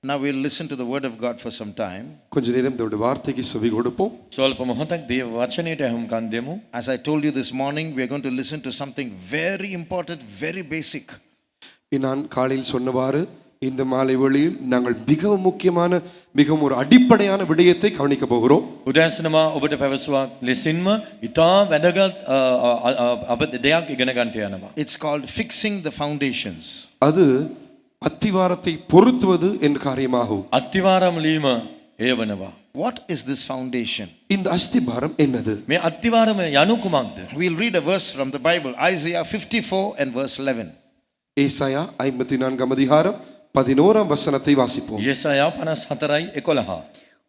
Now we'll listen to the word of God for some time. கொஞ்ச நேரம் தேவனுடைய வார்த்தைக்கு செவி கொடுப்போம். ಸ್ವಲ್ಪ ಮೊಹತಕ್ ದೇವ ವಚನයට අහුම්කන් දෙමු. As I told you this morning, we are going to listen to something very important, very basic. நான் காலையில் சொன்னவாறு இந்த மாலை வேளையில் நாங்கள் மிகவும் முக்கியமான மிகவும் ஒரு அடிப்படையான விடயத்தை கவனிக்க போகிறோம். උදෑසනවා ඔබට පැවසුවා ලෙසින්ම ඊටා වැදගත් අප දෙයක් ඉගෙන ගන්නට යනවා. It's called fixing the foundations. அது அத்திவாரத்தை பொருத்துவது என்ற காரியமாகும். අත්තිවාරම් ලීම එය වෙනවා. What is this foundation? இந்த அஸ்திபாரம் என்னது? මේ අත්තිවාරම යනු කුමක්ද? We'll read a verse from the Bible, Isaiah 54 and verse 11. ஏசாயா 54 அதிகாரம் 11 வசனத்தை வாசிப்போம். යෙසායා 54:11.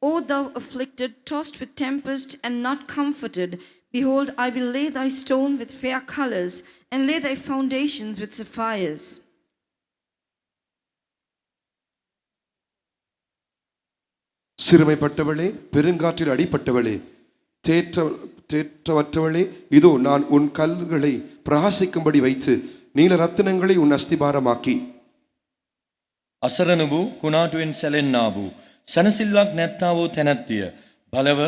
O thou afflicted, tossed with tempest and not comforted, behold, I will lay thy stone with fair colors and lay thy foundations with sapphires. சிறுமைப்பட்டவளே, பெருங்காற்றில் அடிபட்டவளே, தேற்றவற்றவளே, இதோ நான் உன் கல்லுகளை பிரகாசிக்கும்படி வைத்து நீல ரத்தினங்களை உன் அஸ்திபாரமாக்கி. අසරණ වූ කුණාටුවෙන් සැලෙන්නා වූ සනසිල්ලක් නැත්තා වූ තැනැත්තිය බලව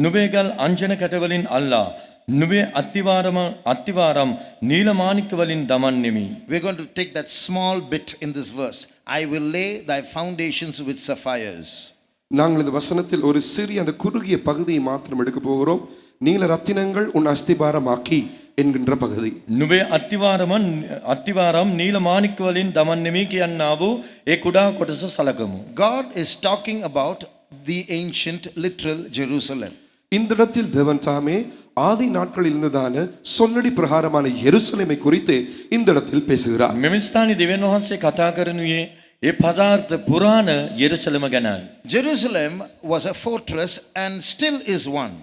නුඹේ ගල් අංජන කැටවලින් අල්ලා නුඹේ අත්තිවාරම් නීල මාණික්ක වලින් දමන්නෙමි. We're going to take that small bit in this verse. I will lay thy foundations with sapphires. நாங்கள் இந்த வசனத்தில் ஒரு சிறிய அந்த குறுகிய பகுதியை மாத்திரம் எடுக்க போகிறோம். நீல ரத்தினங்கள் உன் அஸ்திபாரமாக்கி என்கின்ற பகுதி. නුඹේ අත්තිවාරම් නීල මාණික්ක වලින් දමන්නෙමි කියන්නා වූ ඒ කුඩා කොටස සලකමු. God is talking about the ancient literal Jerusalem. இந்த இடத்தில் தேவன் தாமே ஆதி நாட்களில் இருந்ததான சொன்னடி பிரகாரமான எருசலேமை குறித்து இந்த இடத்தில் பேசுகிறார். මෙම ස්ථානයේ දෙවියන් වහන්සේ කතා කරනුයේ ඒ පදාර්ථ පුරාණ යෙරුසලම ගැනයි. Jerusalem was a fortress and still is one.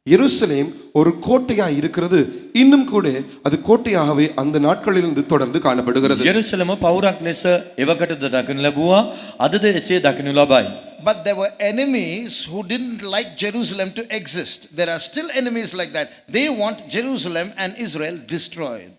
எருசலேம் ஒரு கோட்டையாக இருக்கிறது, இன்னும் கூட அது கோட்டையாகவே அந்த நாட்களிலிருந்து தொடர்ந்து காணப்படுகிறது. යෙරුසලම පවුරක් ලෙස එවකටද දකින්න ලැබුවා, අදද එසේ දකින්න ලබයි. But there were enemies who didn't like Jerusalem to exist. There are still enemies like that. They want Jerusalem and Israel destroyed.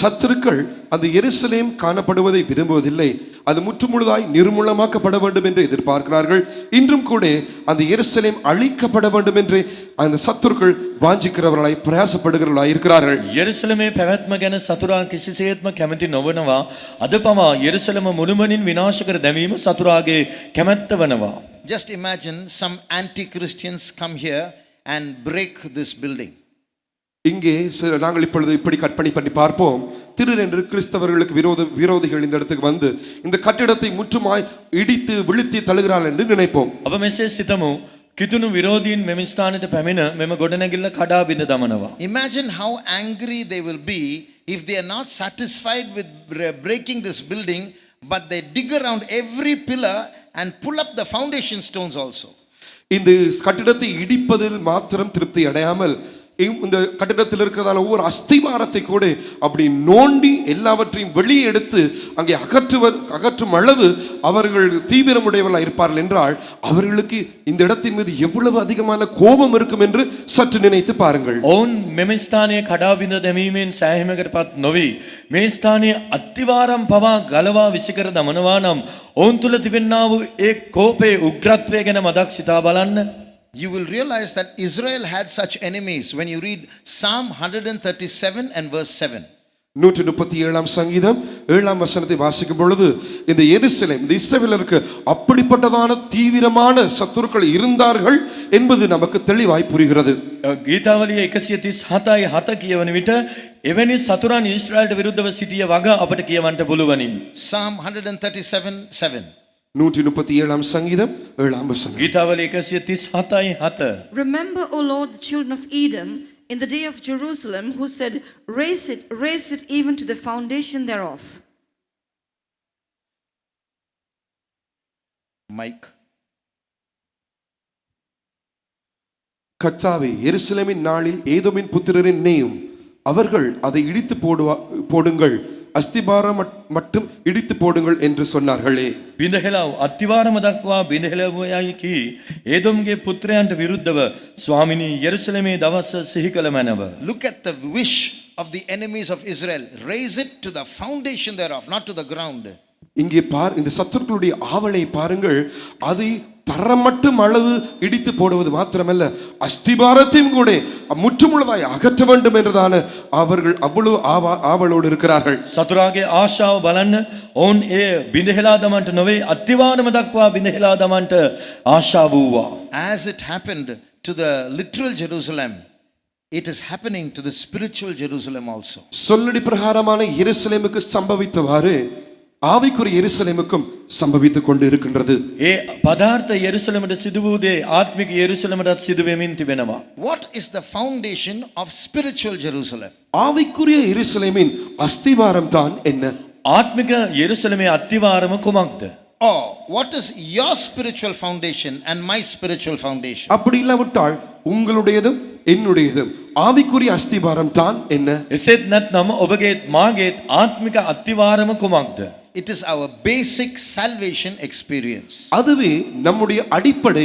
சத்துருக்கள் அந்த எருசலேம் காணப்படுவதை விரும்புவதில்லை, அது முற்றுமுழுதாய் நிர்மூலமாக்கப்பட வேண்டும் என்று எதிர்பார்க்கிறார்கள். இன்றும் கூட அந்த எருசலேம் அழிக்கப்பட வேண்டும் என்று அந்த சத்துருக்கள் வாஞ்சிக்கிறவர்களாய் பிரயாசப்படுகிறவர்களாய் இருக்கிறார்கள். යෙරුසලමේ පැවැත්ම ගැන සතුරා කිසිසේත්ම කැමති නොවනවා. අද පවා යෙරුසලම මුළුමනින් විනාශ කර දැමීම සතුරාගේ කැමැත්ත වෙනවා. Just imagine some anti-Christians come here and break this building. இங்கே நாங்கள் இப்பொழுது இப்படி கற்பனை பண்ணி பார்ப்போம். திடீரென்று கிறிஸ்தவர்களுக்கு விரோதிகள் இந்த இடத்துக்கு வந்து இந்த கட்டிடத்தை முற்றுமாய் இடித்து விழுத்தி தழுகிறார்கள் என்று நினைப்போம். අප මෙසේ සිතමු. කිතුණු විරෝධීන් මෙම ස්ථානයට පැමිණ මෙම ගොඩනැගිල්ල කඩා බිඳ දමනවා. Imagine how angry they will be if they are not satisfied with breaking this building, but they dig around every pillar and pull up the foundation stones also. இந்த கட்டிடத்தை இடிப்பதில் மாத்திரம் திருப்தி அடையாமல் இந்த கட்டிடத்தில் இருக்கிறதான ஒவ்வொரு அஸ்திவாரத்தை கூட அப்படி நோண்டி எல்லாவற்றையும் வெளியே எடுத்து அங்கே அகற்றும் அளவு அவர்கள் தீவிரமுடையவர்களாக இருப்பார்கள் என்றால் அவர்களுக்கு இந்த இடத்தின் மீது எவ்வளவு அதிகமான கோபம் இருக்கும் என்று சற்று நினைத்து பாருங்கள். ඔවුන් මෙම ස්ථානයේ කඩා බිඳ දැමීමෙන් සෑහීමකටපත් නොවි මේ ස්ථානයේ අත්තිවාරම් පවා ගලවා විසිකර දමනවා නම් ඔවුන් තුල තිබෙනා වූ ඒ කෝපයේ උග්‍රත්වය ගැන මදක් සිතා බලන්න. You will realize that Israel had such enemies when you read Psalm 137 and verse 7. 137 சங்கீதம் 7 வசனத்தை வாசிக்கும் பொழுது இந்த எருசலேம் இந்த இஸ்ரவேலருக்கு அப்படிப்பட்டதான தீவிரமான சத்துருக்கள் இருந்தார்கள் என்பது நமக்கு தெளிவாய் புரிகிறது. ගීතාවලිය 137:7 කියවන විට එවැනි සතුරන් ඊශ්‍රායලට විරුද්ධව සිටිය වග අපට කියවන්නට පුළුවනි. Psalm 137:7. 137 சங்கீதம் 7 வசனம். ගීතාවලිය 137:7. Remember, O Lord, the children of Edom in the day of Jerusalem, who said, raise it even to the foundation thereof. Mike. கர்த்தாவே, எருசலேமின் நாளில் ஏதோமின் புத்திரரின் நேயும் அவர்கள் அதை இடித்து போடுங்கள், அஸ்திபாரம் மட்டும் இடித்து போடுங்கள் என்று சொன்னார்களே. බිඳහෙලව අත්තිවාරම දක්වා බිඳහෙලවයයි කී ඒදොම්ගේ පුත්‍රයන්ට විරුද්ධව ස්වාමිනී යෙරුසලමේ දවස සිහි කළ මැනව. Look at the wish of the enemies of Israel. Raise it to the foundation thereof, not to the ground. இங்கே இந்த சத்துருக்களுடைய ஆவலை பாருங்கள். அதை தரமட்டும் அளவு இடித்து போடுவது மாத்திரமல்ல, அஸ்திபாரத்தையும் கூட முற்றுமுழுதாய் அகற்ற வேண்டும் என்றுதான அவர்கள் அவ்வளவு ஆவலோடு இருக்கிறார்கள். සතුරාගේ ආශාව බලන්න ඔවුන් ඒ බිඳහෙලා දමන්ට නොවේ අත්තිවාරම දක්වා බිඳහෙලා දමන්ට ආශාව වූවා. As it happened to the literal Jerusalem, it is happening to the spiritual Jerusalem also. சொல்லடி பிரகாரமான எருசலேமுக்கு சம்பவித்தவாறு ஆவிக்குரிய எருசலேமுக்கும் சம்பவித்துக் கொண்டு இருக்கின்றது. ඒ පදාර්ථ යෙරුසලමට සිදු වූ දේ ආත්මික යෙරුසලමටත් සිදු වෙමින් තිබෙනවා. What is the foundation of spiritual Jerusalem? ஆவிக்குரிய எருசலேமின் அஸ்திவாரம் தான் என்ன? ආත්මික යෙරුසලමේ අත්තිවාරම කුමක්ද? Or what is your spiritual foundation and my spiritual foundation? அப்படி இல்லாவிட்டால் உங்களுடையதும் என்னுடையதும் ஆவிக்குரிய அஸ்திவாரம் தான் என்ன? එසේත් නැත්නම් ඔබගේත් මාගේත් ආත්මික අත්තිවාරම කුමක්ද? It is our basic salvation experience. அதுவே நம்முடைய அடிப்படை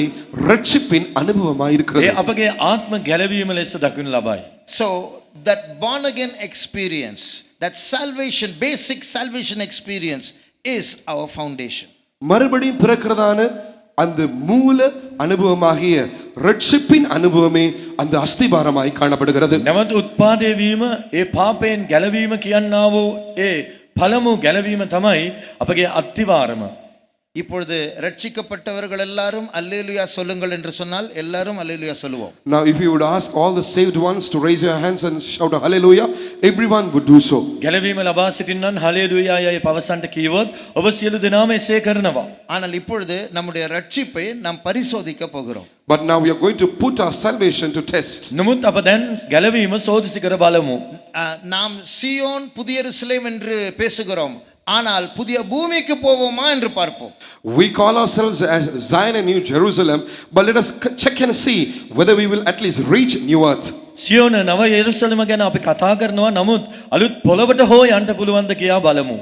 ரட்சிப்பின் அனுபவமாய் ඒ இருக்கிறது. අපගේ ආත්ම ගැලවීම ලෙස දක්වනු ලබයි. So that born again experience, that salvation, basic salvation experience is our foundation. மறுபடியும் பிறக்கிறதான அந்த மூல அனுபவமாகிய ரட்சிப்பின் அனுபவமே அந்த அஸ்திபாரமாய் காணப்படுகிறது. නැවත උත්පාදේ වීම ඒ පාපයෙන් ගැලවීම කියනා වූ ඒ පළමු ගැලවීම තමයි අපගේ අත්තිවාරම. இப்பொழுது ரட்சிக்கப்பட்டவர்கள் எல்லாரும் அல்லேலூயா சொல்லுங்கள் என்று சொன்னால் எல்லாரும் அல்லேலூயா சொல்லுவோம். Now if you would ask all the saved ones to raise your hands and shout hallelujah, everyone would do so. ගැලවීම ලබා සිටින්නන් හලෙලූයා යයි පවසන්ට කීවොත් ඔබ සියලු දෙනාම එසේ කරනවා. ஆனால் இப்பொழுது நம்முடைய ரட்சிப்பை நாம் பரிசோதிக்க போகிறோம். But now we are going to put our salvation to test. නමුත් අප දැන් ගැලවීම සෝදිසි කර බලමු. நாம் சீயோன் புதிய எருசலேம் என்று பேசுகிறோம், ஆனால் புதிய பூமிக்கு போவோமா என்று பார்ப்போம். We call ourselves as Zion and New Jerusalem, but let us check and see whether we will at least reach new earth. Zion නව යෙරුසලම ගැන අපි කතා කරනවා, නමුත් අලුත් පොළවට හෝ යන්න පුළුවන්ද කියා බලමු.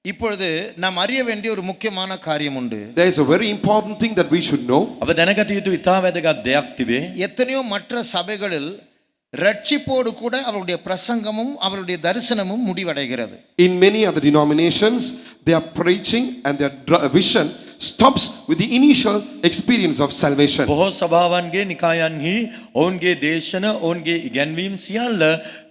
இப்பொழுது நாம் அறிய வேண்டிய ஒரு முக்கியமான காரியம் உண்டு. There is a very important thing that we should know. අප දැනගත යුතු ඉතා වැදගත් දෙයක් තිබේ. எத்தனையோ மற்ற சபைகளில் ரட்சிப்போடு கூட அவருடைய பிரசங்கமும் அவருடைய தரிசனமும் முடிவடைகிறது. In many other denominations, they are preaching and their vision stops with the initial experience of salvation. බොහෝ සභාවන්ගේ නිකායන්හි ඔවුන්ගේ දේශන ඔවුන්ගේ ඉගැන්වීම් සියල්ල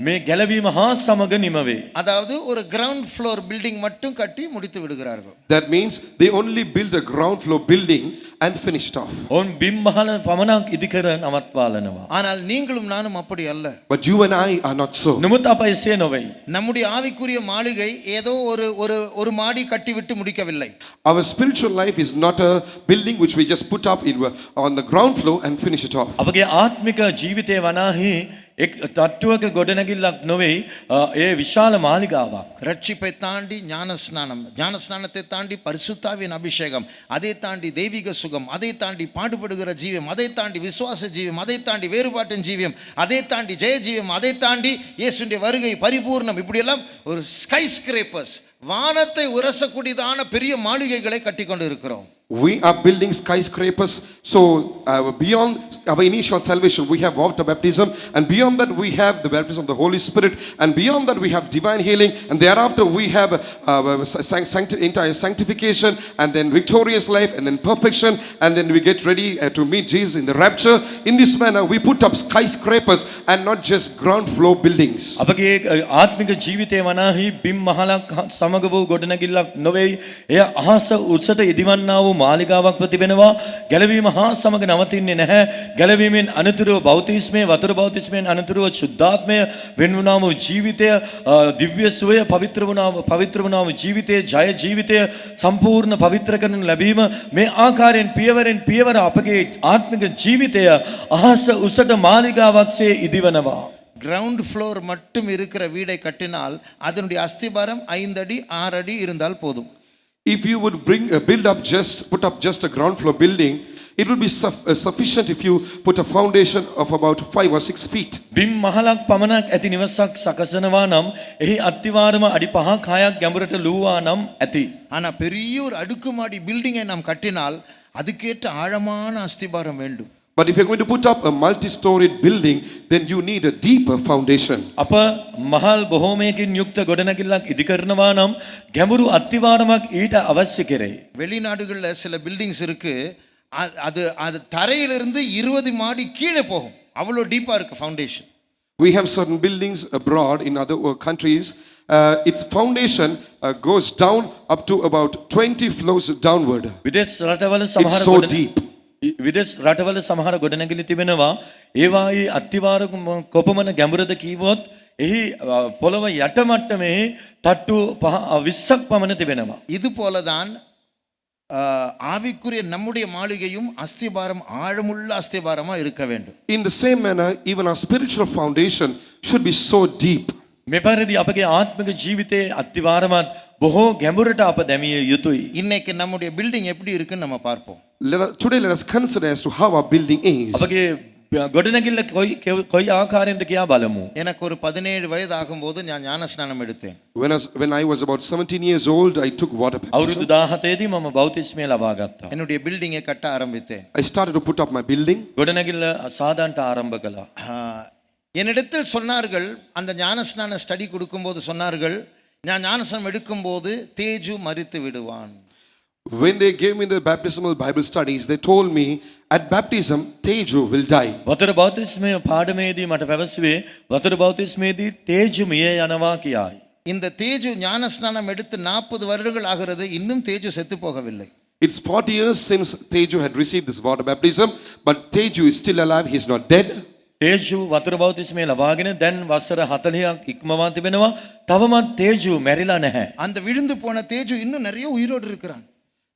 මේ ගැලවීම හා සමග නිමවේ. அதாவது ஒரு கிரவுண்ட் ஃப்ளோர் பில்டிங் மட்டும் கட்டி முடித்து விடுகிறார்கள். That means they only build a ground floor building and finish it off. ඔවුන් බිම්මහල පමණක් ඉදිකර නවත්වාලනවා. ஆனால் நீங்களும் நானும் அப்படி அல்ல. But you and I are not so. නමුත් අප එසේ නොවේ. நம்முடைய ஆவிக்குரிய மாளிகை ஏதோ ஒரு மாடி கட்டிவிட்டு முடிக்கவில்லை. Our spiritual life is not a building which we just put up on the ground floor and finish it off. අපගේ ආත්මික ජීවිතය වනාහි එක් තට්ටුවක ගොඩනැගිල්ලක් නොවේ, ඒ විශාල මාලිගාවක්. ரட்சிப்பை தாண்டி ஞானஸ்நானம், ஞானஸ்நானத்தை தாண்டி பரிசுத்தாவின் அபிஷேகம், அதை தாண்டி தெய்வீக சுகம், அதை தாண்டி பாடுபடுகிற ஜீவியம், அதை தாண்டி விசுவாச ஜீவியம், அதை தாண்டி வேறுபாட்டின் ஜீவியம், அதை தாண்டி ஜெய ஜீவியம், அதை தாண்டி இயேசுவின் வருகை பரிபூர்ணம், இப்படியெல்லாம் ஒரு ஸ்கை ஸ்கிரேப்பர்ஸ், வானத்தை உரசக்கூடியதான பெரிய மாளிகைகளை கட்டி கொண்டு இருக்கிறோம். We are building skyscrapers. So beyond our initial salvation, we have water baptism, and beyond that we have the baptism of the Holy Spirit, and beyond that we have divine healing, and thereafter we have entire sanctification, and then victorious life, and then perfection, and then we get ready to meet Jesus in the rapture. In this manner, we put up skyscrapers and not just ground floor buildings. අපගේ ආත්මික ජීවිතය වනාහි බිම් මහලක් සමග වූ ගොඩනැගිල්ලක් නොවේ, එය අහස උසට ඉදිවන්නා වූ මාලිගාවක් ප්‍රතිබෙනවා. ගැලවීම හා සමග නවතින්නේ නැහැ. ගැලවීමෙන් අනතුරුව බෞතිස්මය, වතුර බෞතිස්මයෙන් අනතුරුව ශුද්ධාත්මය, වෙන්වුණා වූ ජීවිතය, දිව්‍ය සුවය, පවිත්‍ර වුණා වූ ජීවිතය, ජය ජීවිතය, සම්පූර්ණ පවිත්‍ර කරනු ලැබීම, මේ ආකාරයෙන් පියවරෙන් පියවර අපගේ ආත්මික ජීවිතය අහස උසට මාලිගාවක්සේ ඉදිවනවා. கிரவுண்ட் ஃப்ளோர் மட்டும் இருக்கிற வீடை கட்டினால் அதனுடைய அஸ்திபாரம் 5 அடி 6 அடி இருந்தால் போதும். If you would put up just a ground floor building, it would be sufficient if you put a foundation of about 5 or 6 feet. බිම් මහලක් පමණක් ඇති නිවසක් සකසනවා නම් එහි අත්තිවාරම අඩි 5ක් 6ක් ගැඹුරට ලූවා නම් ඇති. ஆனா பெரிய ஒரு அடுக்குமாடி பில்டிங்கை நாம் கட்டினால் அதுக்கேற்ற ஆழமான அஸ்திபாரம் வேண்டும். But if you're going to put up a multi-storied building, then you need a deeper foundation. අප මහල් බොහෝමයකින් යුක්ත ගොඩනැගිල්ලක් ඉදිකරනවා නම් ගැඹුරු අත්තිවාරමක් ඊට අවශ්‍ය කෙරේ. வெளிநாடுகளில் சில பில்டிங்ஸ் இருக்கு, அது அது தரையிலிருந்து 20 மாடி கீழே போகும், அவ்வளோ டீப்பாக இருக்கு foundation. We have certain buildings abroad in other countries. Its foundation goes down up to about 20 floors downward. විදේශ රටවල It's so deep. විදේශ රටවල සමහර ගොඩනැගිලි තිබෙනවා. ඒවායේ අත්තිවාර කොපමණ ගැඹුරද කීවොත් එහි පොළව යට මට්ටමේ තට්ටු 20ක් පමණ තිබෙනවා. இது போலதான் ஆவிக்குரிய நம்முடைய மாளிகையும் அஸ்திபாரம் ஆழமுள்ள அஸ்திபாரமா இருக்க வேண்டும். In the same manner, even our spiritual foundation should be so deep. මේ පරිදි අපගේ ආත්මික ජීවිතයේ අත්තිවාරමත් බොහෝ ගැඹුරට අප දැමිය යුතුයි. இன்னைக்கு நம்முடைய பில்டிங் எப்படி இருக்குன்னு நம்ம பார்ப்போம். Today let us consider as to how our building is. අපගේ ගොඩනැගිල්ල කොයි ආකාරයෙන්ද කියා බලමු. எனக்கு ஒரு 17 வயது ஆகும்போது நான் ஞானஸ்நானம் எடுத்தேன். When I was about 17 years old, I took water baptism. අවුරුදු 17 දී මම බෞතිස්මය ලබා ගත්තා. என்னுடைய பில்டிங்கை கட்ட ஆரம்பித்தேன். I started to put up my building. ගොඩනැගිල්ල සාදාන්ට ආරම්භ කළා. என்னிடத்தில் சொன்னார்கள், அந்த ஞானஸ்நான ஸ்டடி கொடுக்கும்போது சொன்னார்கள், நான் ஞானஸ்நானம் எடுக்கும்போது தேஜு மரித்து விடுவான். When they gave me the baptismal Bible studies, they told me at baptism Teju will die. වතුර බෞතිස්මය පාඩමේදී මට පැවසුවේ වතුර බෞතිස්මේදී තේජු මිය යනවා කියයි. இந்த தேஜு ஞானஸ்நானம் எடுத்து 40 வருடங்கள் ஆகிறது, இன்னும் தேஜு செத்து போகவில்லை. It's 40 years since Teju had received this water baptism, but Teju is still alive. He's not dead. තේජු වතුර බෞතිස්මය ලබාගෙන දැන් වසර 40ක් ඉක්මවා තිබෙනවා. තවමත් තේජු මැරිලා නැහැ. அந்த விழுந்து போன தேஜு இன்னும் நிறைய உயிரோடு இருக்கிறான்.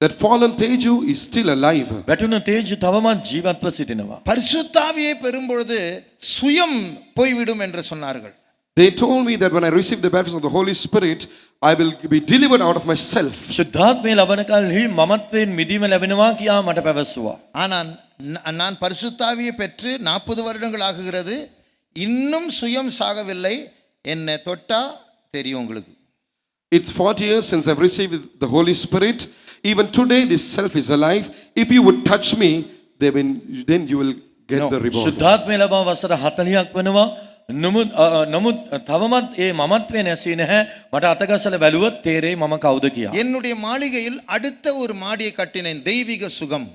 That fallen Teju is still alive. වැටුණ තේජු තවමත් ජීවත්ව සිටිනවා. பரிசுத்தாவியை பெறும்பொழுது சுயம் போய்விடும் என்று சொன்னார்கள். They told me that when I receive the baptism of the Holy Spirit, I will be delivered out of myself. ශුද්ධාත්මය ලබන කල්හි මමත්වයෙන් මිදීම ලැබෙනවා කියා මට පැවසුවා. ஆனால் நான் பரிசுத்தாவியை பெற்று 40 வருடங்கள் ஆகுகிறது, இன்னும் சுயம் சாகவில்லை. என்னை தொட்டா தெரியும் உங்களுக்கு. It's 40 years since I've received the Holy Spirit. Even today, this self is alive. If you would touch me, then you will get the reward. ශුද්ධාත්මය ලබා වසර 40ක් වෙනවා. නමුත් තවමත් ඒ මමත්වය නැසී නැහැ. මට අතගසල බැලුවොත් තේරෙයි මම කවුද කියලා. என்னுடைய மாளிகையில் அடுத்த ஒரு மாடியை கட்டினேன், தெய்வீக சுகம்.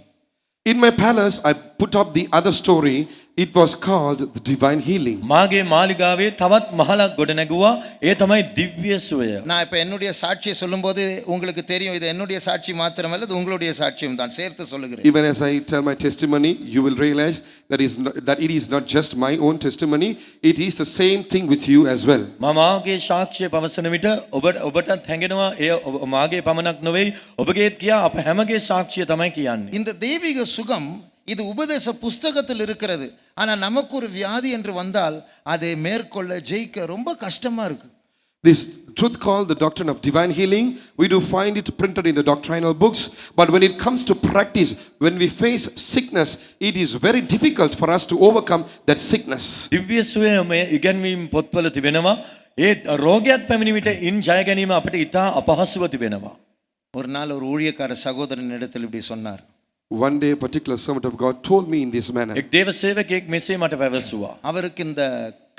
In my palace, I put up the other story. It was called the divine healing. මාගේ මාලිගාවේ තවත් මහලක් ගොඩ නැගුවා. ඒ තමයි දිව්‍ය සුවය. நான் இப்போ என்னுடைய சாட்சியை சொல்லும்போது உங்களுக்கு தெரியும், இது என்னுடைய சாட்சி மாத்திரமல்ல, இது உங்களுடைய சாட்சியும் தான் சேர்த்து சொல்லுகிறேன். Even as I tell my testimony, you will realize that it is not just my own testimony. It is the same thing with you as well. මාගේ සාක්ෂිය පවසන විට ඔබටත් හැඟෙනවා එය මාගේ පමණක් නොවේ, ඔබගේත් කියා අප හැමගේ සාක්ෂිය තමයි කියන්නේ. இந்த தெய்வீக சுகம் இது உபதேச புஸ்தகத்தில் இருக்கிறது. ஆனால் நமக்கு ஒரு வியாதி என்று வந்தால் அதை மேற்கொள்ள ஜெயிக்க ரொம்ப கஷ்டமா இருக்கு. This truth called the doctrine of divine healing, we do find it printed in the doctrinal books. But when it comes to practice, when we face sickness, it is very difficult for us to overcome that sickness. දිව්‍ය සුවය මේ ඉගැන්වීම් පොත්වල තිබෙනවා. ඒ රෝගයක් පැමිණි විට ඉන් ජය ගැනීම අපිට ඉතා අපහසුව තිබෙනවා. ஒரு நாள் ஒரு ஊழியக்கார சகோதரன் இடத்தில் இப்படி சொன்னார். One day a particular servant of God told me in this manner. එක් දේව සේවකයෙක් මෙසේ මට පැවසුවා. அவருக்கு இந்த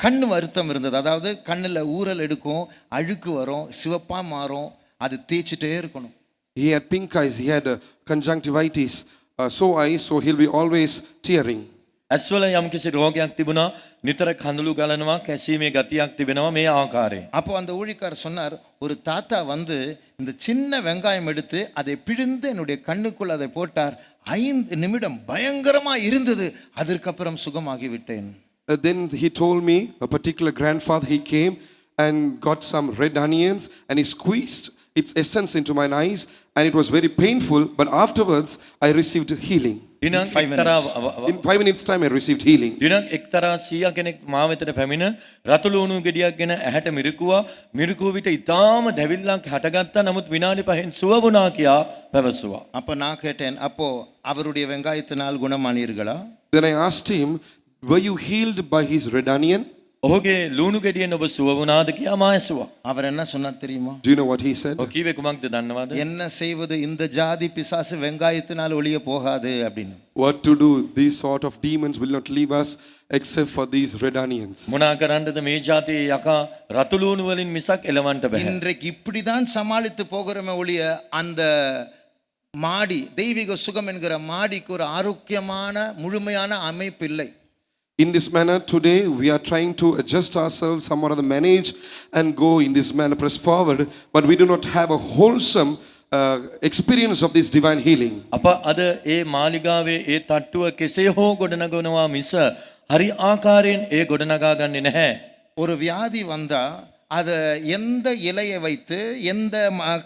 கண் வருத்தம் இருந்தது. அதாவது கண்ணில் ஊறல் எடுக்கும், அழுக்கு வரும், சிவப்பா மாறும், அது தேய்ச்சிட்டே இருக்கணும். He had pink eyes, he had conjunctivitis, sore eyes, so he'll be always tearing. ඇස්වල යම්කිසි රෝගයක් තිබුණා, නිතර කඳුළු ගලනවා, කැසීමේ ගතියක් තිබෙනවා මේ ආකාරයෙන්. அப்போ அந்த ஊழியக்காரர் சொன்னார், ஒரு தாத்தா வந்து இந்த சின்ன வெங்காயம் எடுத்து அதை பிழிந்து என்னுடைய கண்ணுக்குள் அதை போட்டார். 5 நிமிடம் பயங்கரமா இருந்தது, அதற்கப்புறம் சுகமாகி விட்டேன். Then he told me, a particular grandfather, he came and got some red onions and he squeezed its essence into my eyes and it was very painful, but afterwards I received healing. දිනක් In 5 minutes time I received healing. දිනක් එක්තරා සීයා කෙනෙක් මා වෙතට පැමිණ රතු ලුණු ගෙඩියක් ගෙන ඇහැට මිරිකුවා. මිරිකුව විට ඊටාම දැවිල්ලක් හටගත්තා. නමුත් විනාඩි 5න් සුව වුණා කියා පැවසුවා. அப்போ நான் கேட்டேன், அப்போ அவருடைய வெங்காயத்தினால் குணமானீர்களா? Then I asked him, were you healed by his red onion? ඔහුගේ ලුණු ගෙඩියෙන් ඔබ සුව වුණාද කියා මා ඇසුවා. அவர் என்ன சொன்னார் தெரியுமா? Do you know what he said? ඔහු කීවේ කුමක්ද දන්නවද? என்ன செய்வது, இந்த ஜாதி பிசாசு வெங்காயத்தினால் ஒளிய போகாது அப்படின்னு. What to do? These sort of demons will not leave us except for these red onions. මොනා කරන්නද මේ જાතියේ යකා රතු ලුණු වලින් මිසක් එලවන්න බෑ. இன்றைக்கு இப்படிதான் சமாளித்து போகிறோமே ஒழிய அந்த மாடி தெய்வீக சுகம் என்கிற மாடிக்கு ஒரு ஆரோக்கியமான முழுமையான அமைப்பு இல்லை. In this manner, today we are trying to adjust ourselves, somewhat of the manage and go in this manner, press forward, but we do not have a wholesome experience of this divine healing. අප අද ඒ මාලිගාවේ ඒ තට්ටුව කෙසේ හෝ ගොඩනගනවා මිස හරි ආකාරයෙන් ඒ ගොඩනගා ගන්නේ නැහැ. ஒரு வியாதி வந்தா அதை எந்த இலையை வைத்து, எந்த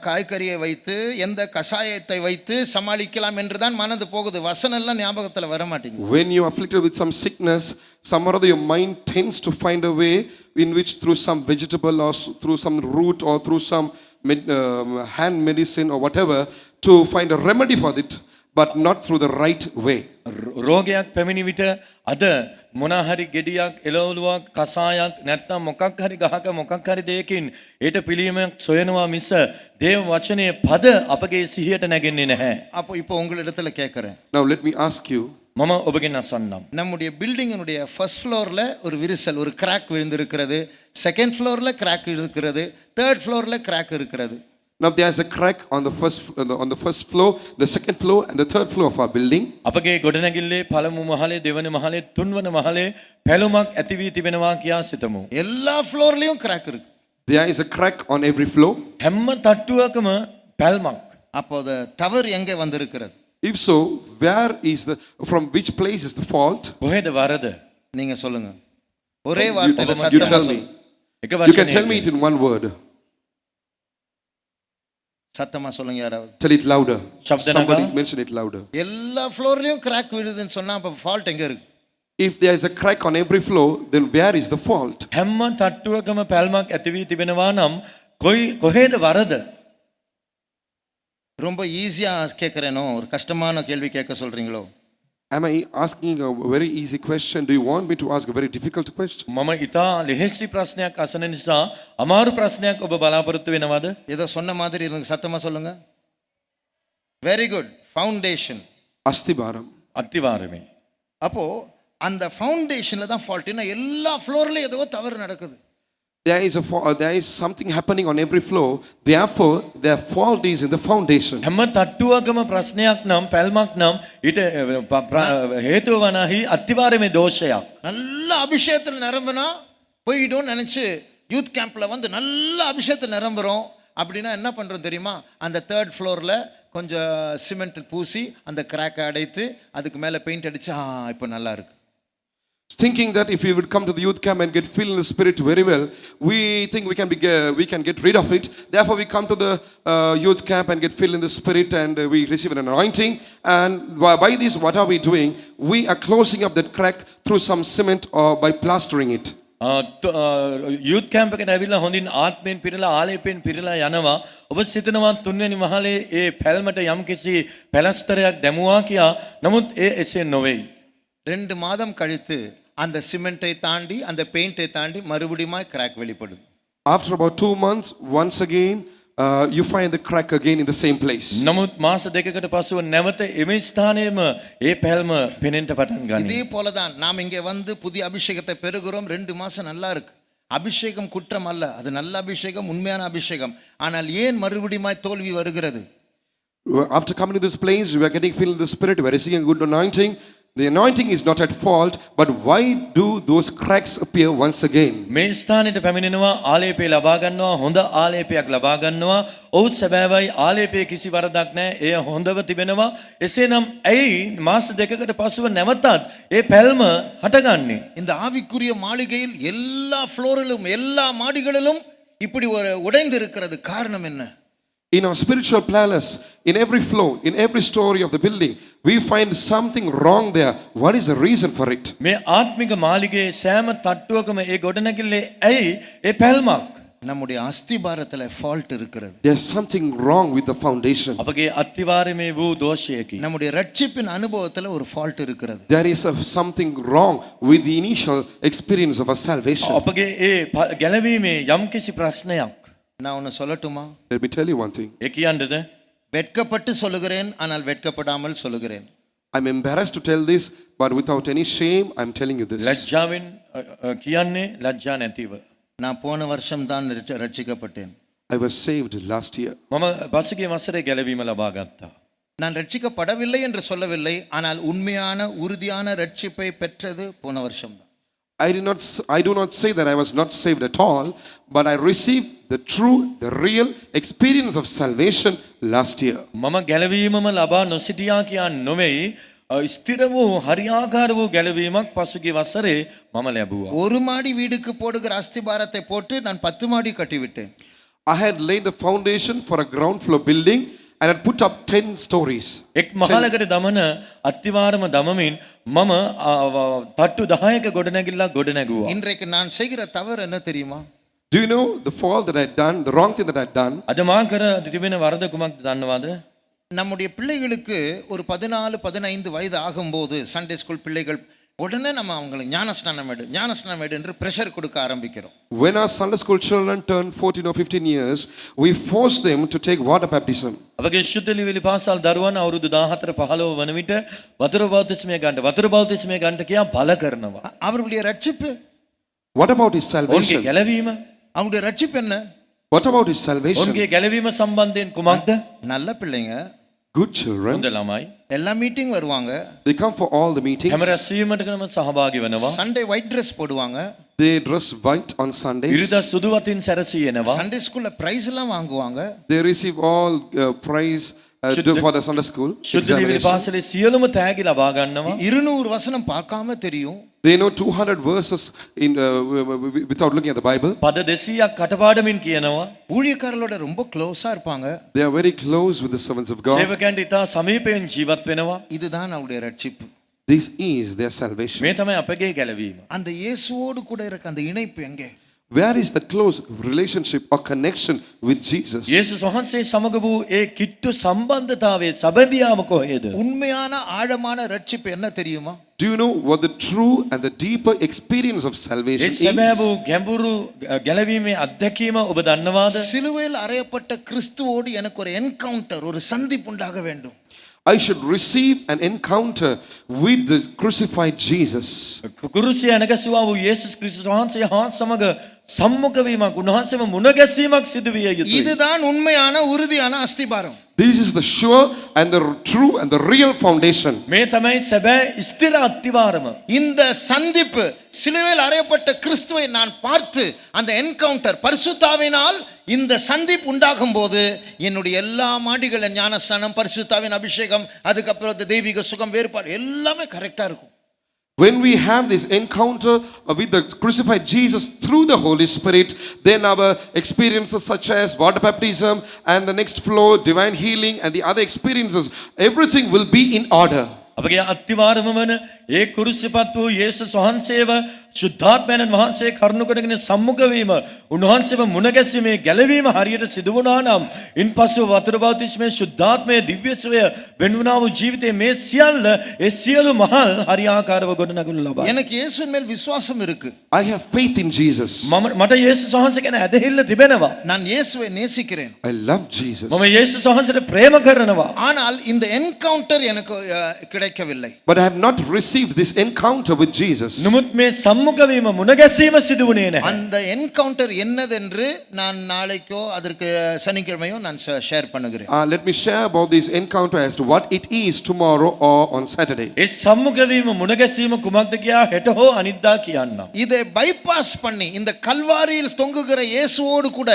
காய்கறியை வைத்து, எந்த கஷாயத்தை வைத்து சமாளிக்கலாம் என்றுதான் மனது போகுது. வசனெல்லாம் ஞாபகத்தில் வர மாட்டேங்குது. When you are afflicted with some sickness, somewhat or other your mind tends to find a way in which through some vegetable or through some root or through some hand medicine or whatever to find a remedy for it, but not through the right way. රෝගයක් පැමිණි විට අද මොනා හරි ගෙඩියක් එළවලුවක් කසායක් නැත්නම් මොකක් හරි ගහක මොකක් හරි දෙයකින් ඊට පිළියමක් සොයනවා මිස දේව වචනේ පද අපගේ සිහියට නැගෙන්නේ නැහැ. அப்போ இப்போ உங்களிடத்துல கேட்குறேன், Now let me ask you, මම ඔබගෙන් අසන්නම්. நம்முடைய பில்டிங்கினுடைய ஃபர்ஸ்ட் ஃப்ளோரில் ஒரு விரிசல், ஒரு கிராக் விழுந்திருக்கிறது, செகண்ட் ஃப்ளோரில் கிராக் இருக்கிறது, தேர்ட் ஃப்ளோரில் கிராக் இருக்கிறது. now there is a crack on the first floor, the second floor and the third floor of our building. අපගේ ගොඩනැගිල්ලේ පළමු මහලේ දෙවන මහලේ තුන්වන මහලේ පැලුමක් ඇති වී තිබෙනවා කියා සිතමු. எல்லா ஃப்ளோர்லேயும் கிராக் இருக்கு. There is a crack on every floor. හැම තට්ටුවකම පැල්මක්. அப்போ அது தவறு எங்கே வந்திருக்கிறது? If so, where is from which place is the fault? කොහෙද වරද? நீங்க சொல்லுங்க. ஒரே வார்த்தையில You சத்தமா tell me. சொல்லுங்க. එක You can tell me වචනයකින්. it in one word. சத்தமா சொல்லுங்க யாராவது. Tell it louder. Shabdanaga. Somebody mention it louder. எல்லா ஃப்ளோர்லேயும் கிராக் விழுதுன்னு சொன்னா அப்போ ஃபால்ட் எங்கே இருக்கு? If there is a crack on every floor, then where is the fault? හැම තට්ටුවකම පැල්මක් ඇති වී තිබෙනවා නම් කොහෙද වරද? ரொம்ப ஈஸியா கேட்குறேனோ, ஒரு கஷ்டமான கேள்வி கேட்க சொல்றீங்களோ? Am I asking a very easy question? Do you want me to ask a very difficult question? මම ඉතා ලෙහෙසි ප්‍රශ්නයක් අසන නිසා අමාරු ප්‍රශ්නයක් ඔබ බලාපොරොත්තු වෙනවද? ஏதோ சொன்ன மாதிரி இருங்க, சத்தமா சொல்லுங்க. Very good. ஃபவுண்டேஷன். Astibaram. අත්තිවාරමේ. அப்போ அந்த ஃபவுண்டேஷன்ல தான் ஃபால்ட். ஏன்னா எல்லா ஃப்ளோர்லயும் ஏதோ தவறு நடக்குது. There is something happening on every floor. Therefore, their fault is in the foundation. හැම තට්ටුවකම ප්‍රශ්නයක් නම් පැල්මක් නම් ඊට හේතුව වනාහි අත්තිවාරමේ දෝෂයක්. நல்ல அபிஷேகத்தில் நிரம்பினா போயிடும்னு நினைச்சு யூத் கேம்ப்ல வந்து நல்ல அபிஷேகத்தில் நிரம்புறோம். அப்படின்னா என்ன பண்றோம் தெரியுமா? அந்த தேர்ட் ஃப்ளோர்ல கொஞ்சம் சிமெண்ட் பூசி அந்த கிராக்கை அடைத்து அதுக்கு மேலே பெயிண்ட் அடிச்சு இப்போ நல்லா இருக்கு. Thinking that if we would come to the youth camp and get filled in the spirit very well, we think we can get rid of it. Therefore, we come to the youth camp and get filled in the spirit and we receive an anointing. And by this, what are we doing? We are closing up that crack through some cement or by plastering it. යුත් camp එකට ඇවිල්ලා හොඳින් ආත්මයෙන් පිරලා ආලේපයෙන් පිරලා යනවා. ඔබ සිතනවා තුන්වෙනි මහලේ ඒ පැල්මට යම්කිසි පැලස්තරයක් දැමුවා කියා. නමුත් ඒ එසේ නොවේයි. 2 மாதம் கழித்து அந்த சிமெண்ட்டை தாண்டி அந்த பெயிண்டை தாண்டி மறுபடியும் கிராக் வெளிப்படுது. After about 2 months, once again, you find the crack again in the same place. නමුත් මාස දෙකකට පසුව නැවත එම ස්ථානයේම ඒ පැල්ම පෙනෙන්න පටන් ගනී. இதே போல தான் நாம் இங்கே வந்து புதிய அபிஷேகத்தை பெறுகிறோம். 2 மாசம் நல்லா இருக்கு. அபிஷேகம் குற்றம் அல்ல, அது நல்ல அபிஷேகம், உண்மையான அபிஷேகம். ஆனால் ஏன் மறுபடியும் தோல்வி வருகிறது? After coming to this place, we are getting filled with the spirit, we are receiving a good anointing. The anointing is not at fault, but why do those cracks appear once again? මේ ස්ථානෙට පැමිණෙනවා ආලේපය ලබා ගන්නවා, හොඳ ආලේපයක් ලබා ගන්නවා. ඔව් සැබෑවයි ආලේපයේ කිසි වරදක් නැහැ. එය හොඳව තිබෙනවා. එසේනම් ඇයි මාස දෙකකට පසුව නැවතත් ඒ පැල්ම හටගන්නේ? இந்த ஆவிக்குரிய மாளிகையில் எல்லா ஃப்ளோரிலும் எல்லா மாடிகளிலும் இப்படி ஒரு உடைந்து இருக்கிறது. காரணம் என்ன? In our spiritual palace, in every floor, in every story of the building, we find something wrong there. What is the reason for it? මේ ආත්මික මාලිගයේ සෑම තට්ටුවකම ඒ ගොඩනැගිල්ලේ ඇයි ඒ පැල්මක්? நம்முடைய அஸ்திபாரத்துல ஃபால்ட் இருக்கிறது. There's something wrong with the foundation. අපගේ අත්තිවාරමේ වූ දෝෂයකි. நம்முடைய ரட்சிப்பின் அனுபவத்துல ஒரு ஃபால்ட் இருக்கிறது. There is something wrong with the initial experience of our salvation. අපගේ ඒ ගැලවීමේ යම්කිසි ප්‍රශ්නයක්. நான் ஒன்னு சொல்லட்டுமா? Let me tell you one thing. ඒ කියන්නද? வெட்கப்பட்டு சொல்லுகிறேன், ஆனால் வெட்கப்படாமல் சொல்லுகிறேன். I'm embarrassed to tell this, but without any shame, I'm telling you this. ලැජ්ජාවෙන් කියන්නේ ලැජ්ජා නැතිව. நான் போன வருஷம் தான் ரட்சிக்கப்பட்டேன். I was saved last year. මම පසුගිය වසරේ ගැලවීම ලබා ගත්තා. நான் ரட்சிக்கப்படவில்லை என்று சொல்லவில்லை, ஆனால் உண்மையான உறுதியான ரட்சிப்பை பெற்றது போன வருஷம் தான். I do not say that I was not saved at all, but I received the true, the real experience of salvation last year. මම ගැලවීමම ලබා නොසිටියා කියන්න නොවෙයි. ස්ථිර වූ හරියාකාර වූ ගැලවීමක් පසුගිය වසරේ මම ලැබුවා. ஒரு மாடி வீடுக்கு போடுகிற அஸ்திபாரத்தை போட்டு நான் 10 மாடி கட்டிவிட்டேன். I had laid the foundation for a ground floor building and had put up 10 stories. එක් මහලකට දමන අත්තිවාරම දමමින් මම තට්ටු 10ක ගොඩනැගිල්ලක් ගොඩනැගුවා. இன்றைக்கு நான் செய்கிற தவறு என்ன தெரியுமா? Do you know the fault that I had done, the wrong thing that I had done? අද මා කර තිබෙන වරද කුමක්ද දන්නවද? நம்முடைய பிள்ளைகளுக்கு ஒரு 14-15 வயது ஆகும்போது சண்டே ஸ்கூல் பிள்ளைகள் உடனே நம்ம அவங்களுக்கு ஞானஸ்நானம் எடு என்று பிரஷர் கொடுக்க ஆரம்பிக்கிறோம். When our Sunday school children turn 14 or 15 years, we force them to take water baptism. අපගේ ශුද්ධ ලිවිලි පාසල් දරුවන් අවුරුදු 14-15 වන විට වතුර බෞතිස්මය ගන්නට කියා බල කරනවා. அவர்களுடைய ரட்சிப்பு, What about his ඔවුන්ගේ salvation? ගැලවීම, அவங்களுடைய ரட்சிப்பு என்ன? What about his salvation? ඔවුන්ගේ ගැලවීම සම්බන්ධයෙන් කුමක්ද? நல்ல பிள்ளைங்க Good children. හොඳ ළමයි. எல்லா மீட்டிங் வருவாங்க. They come for all the meetings. හැම රැස්වීමකටම සහභාගී වෙනවා. சண்டே ஒயிட் ட்ரெஸ் போடுவாங்க. They dress white on Sundays. ඉරිදා සුදු වතින් සැරසී එනවා. சண்டே ஸ்கூல்ல பிரைஸ் எல்லாம் வாங்குவாங்க. They receive all prize for the Sunday school ශුද්ධ ලිවිලි examinations. පාසලේ සියලුම තෑගි ලබා ගන්නවා. 200 வசனம் பார்க்காம தெரியும். They know 200 verses in without looking at the Bible. පද 200ක් කටපාඩමින් කියනවා. ஊழியக்காரர்களோட ரொம்ப க்ளோஸா இருப்பாங்க. They are very close with the servants of God. සේවකයන්ට ඉතා සමීපයෙන් ජීවත් වෙනවා. இதுதான் அவருடைய ரட்சிப்பு. This is their salvation. මේ තමයි අපගේ ගැලවීම. அந்த இயேசுவோடு கூட இருக்க அந்த இணைப்பு எங்கே? Where is the close relationship or connection with Jesus? යේසුස් වහන්සේ සමග වූ ඒ කිට්ටු සම්බන්ධතාවයේ සබඳියාම කොහෙද? உண்மையான ஆழமான ரட்சிப்பு என்ன தெரியுமா? Do you know what the true and the deeper experience of A salvation සැබෑ is? වූ ගැඹුරු ගැලවීමේ අත්දැකීම ඔබ දන්නවාද? சிலுவையில் அறையப்பட்ட கிறிஸ்துவோடு எனக்கு ஒரு என்கவுண்டர், ஒரு சந்திப்பு உண்டாக வேண்டும். I should receive an encounter with the crucified Jesus. කුරුසිය නැගසුවා වූ යේසුස් ක්‍රිස්තුස් වහන්සේ හා සමග සම්මුඛ වීමක්, උන්වහන්සේව මුණ ගැසීමක් සිදු විය යුතුයි. இதுதான் உண்மையான உறுதியான அஸ்திபாரம். This is the sure and the true and the real foundation. මේ තමයි සැබෑ ස්ථිර අත්තිවාරම. இந்த சந்திப்பு, சிலுவையில் அறையப்பட்ட கிறிஸ்துவை நான் பார்த்து அந்த என்கவுண்டர் பரிசுத்தாவினால் இந்த சந்திப்பு உண்டாகும் போது என்னுடைய எல்லா மாடிகளின் ஞானஸ்நானம், பரிசுத்தாவின் அபிஷேகம், அதுக்கப்புறம் தெய்வீக சுகம், வேறுபாடு எல்லாமே கரெக்டா இருக்கும். When we have this encounter with the crucified Jesus through the Holy Spirit, then our experiences such as water baptism and the next floor, divine healing and the other experiences, everything will be in order. අපගේ අත්තිවාරම වන ඒ කුරුසිපත් වූ යේසුස් වහන්සේව ශුද්ධාත්මයන් වහන්සේ කරුණු කරගෙන සම්මුඛ වීම, උන්වහන්සේව මුණ ගැසීමේ ගැලවීම හරියට සිදු වුණා නම්, ඉන්පසු වතුර බෞතිස්මයේ ශුද්ධාත්මයේ දිව්‍ය සුවය වෙන්වුණා වූ ජීවිතයේ මේ සියල්ල, ඒ සියලු මහල් හරියාකාරව ගොඩනගනු ලබයි. எனக்கு இயேசுவின் மேல் விசுவாசம் இருக்கு. I have faith in Jesus. මට යේසුස් වහන්සේ ගැන ඇදහිල්ල තිබෙනවා. நான் இயேசுவை நேசிக்கிறேன். I love Jesus. මම යේසුස් වහන්සේට ප්‍රේම කරනවා. ஆனால் இந்த என்கவுண்டர் எனக்கு கிடைக்கவில்லை. But I have not received this encounter with Jesus. නමුත් මේ සම්මුඛ වීම, මුණ ගැසීම සිදු වුණේ නැහැ. அந்த என்கவுண்டர் என்னதென்று நான் நாளைக்கோ அதற்கு சனிக்கிழமையோ நான் ஷேர் பண்ணுகிறேன். Let me share about this encounter as to what it is tomorrow or on Saturday. ඒ සම්මුඛ වීම, මුණ ගැසීම කුමක්ද කියා හෙට හෝ අනිද්දා කියන්නම්. இதை பைபாஸ் பண்ணி இந்த கல்வாரியில் தொங்குகிற இயேசுவோடு கூட,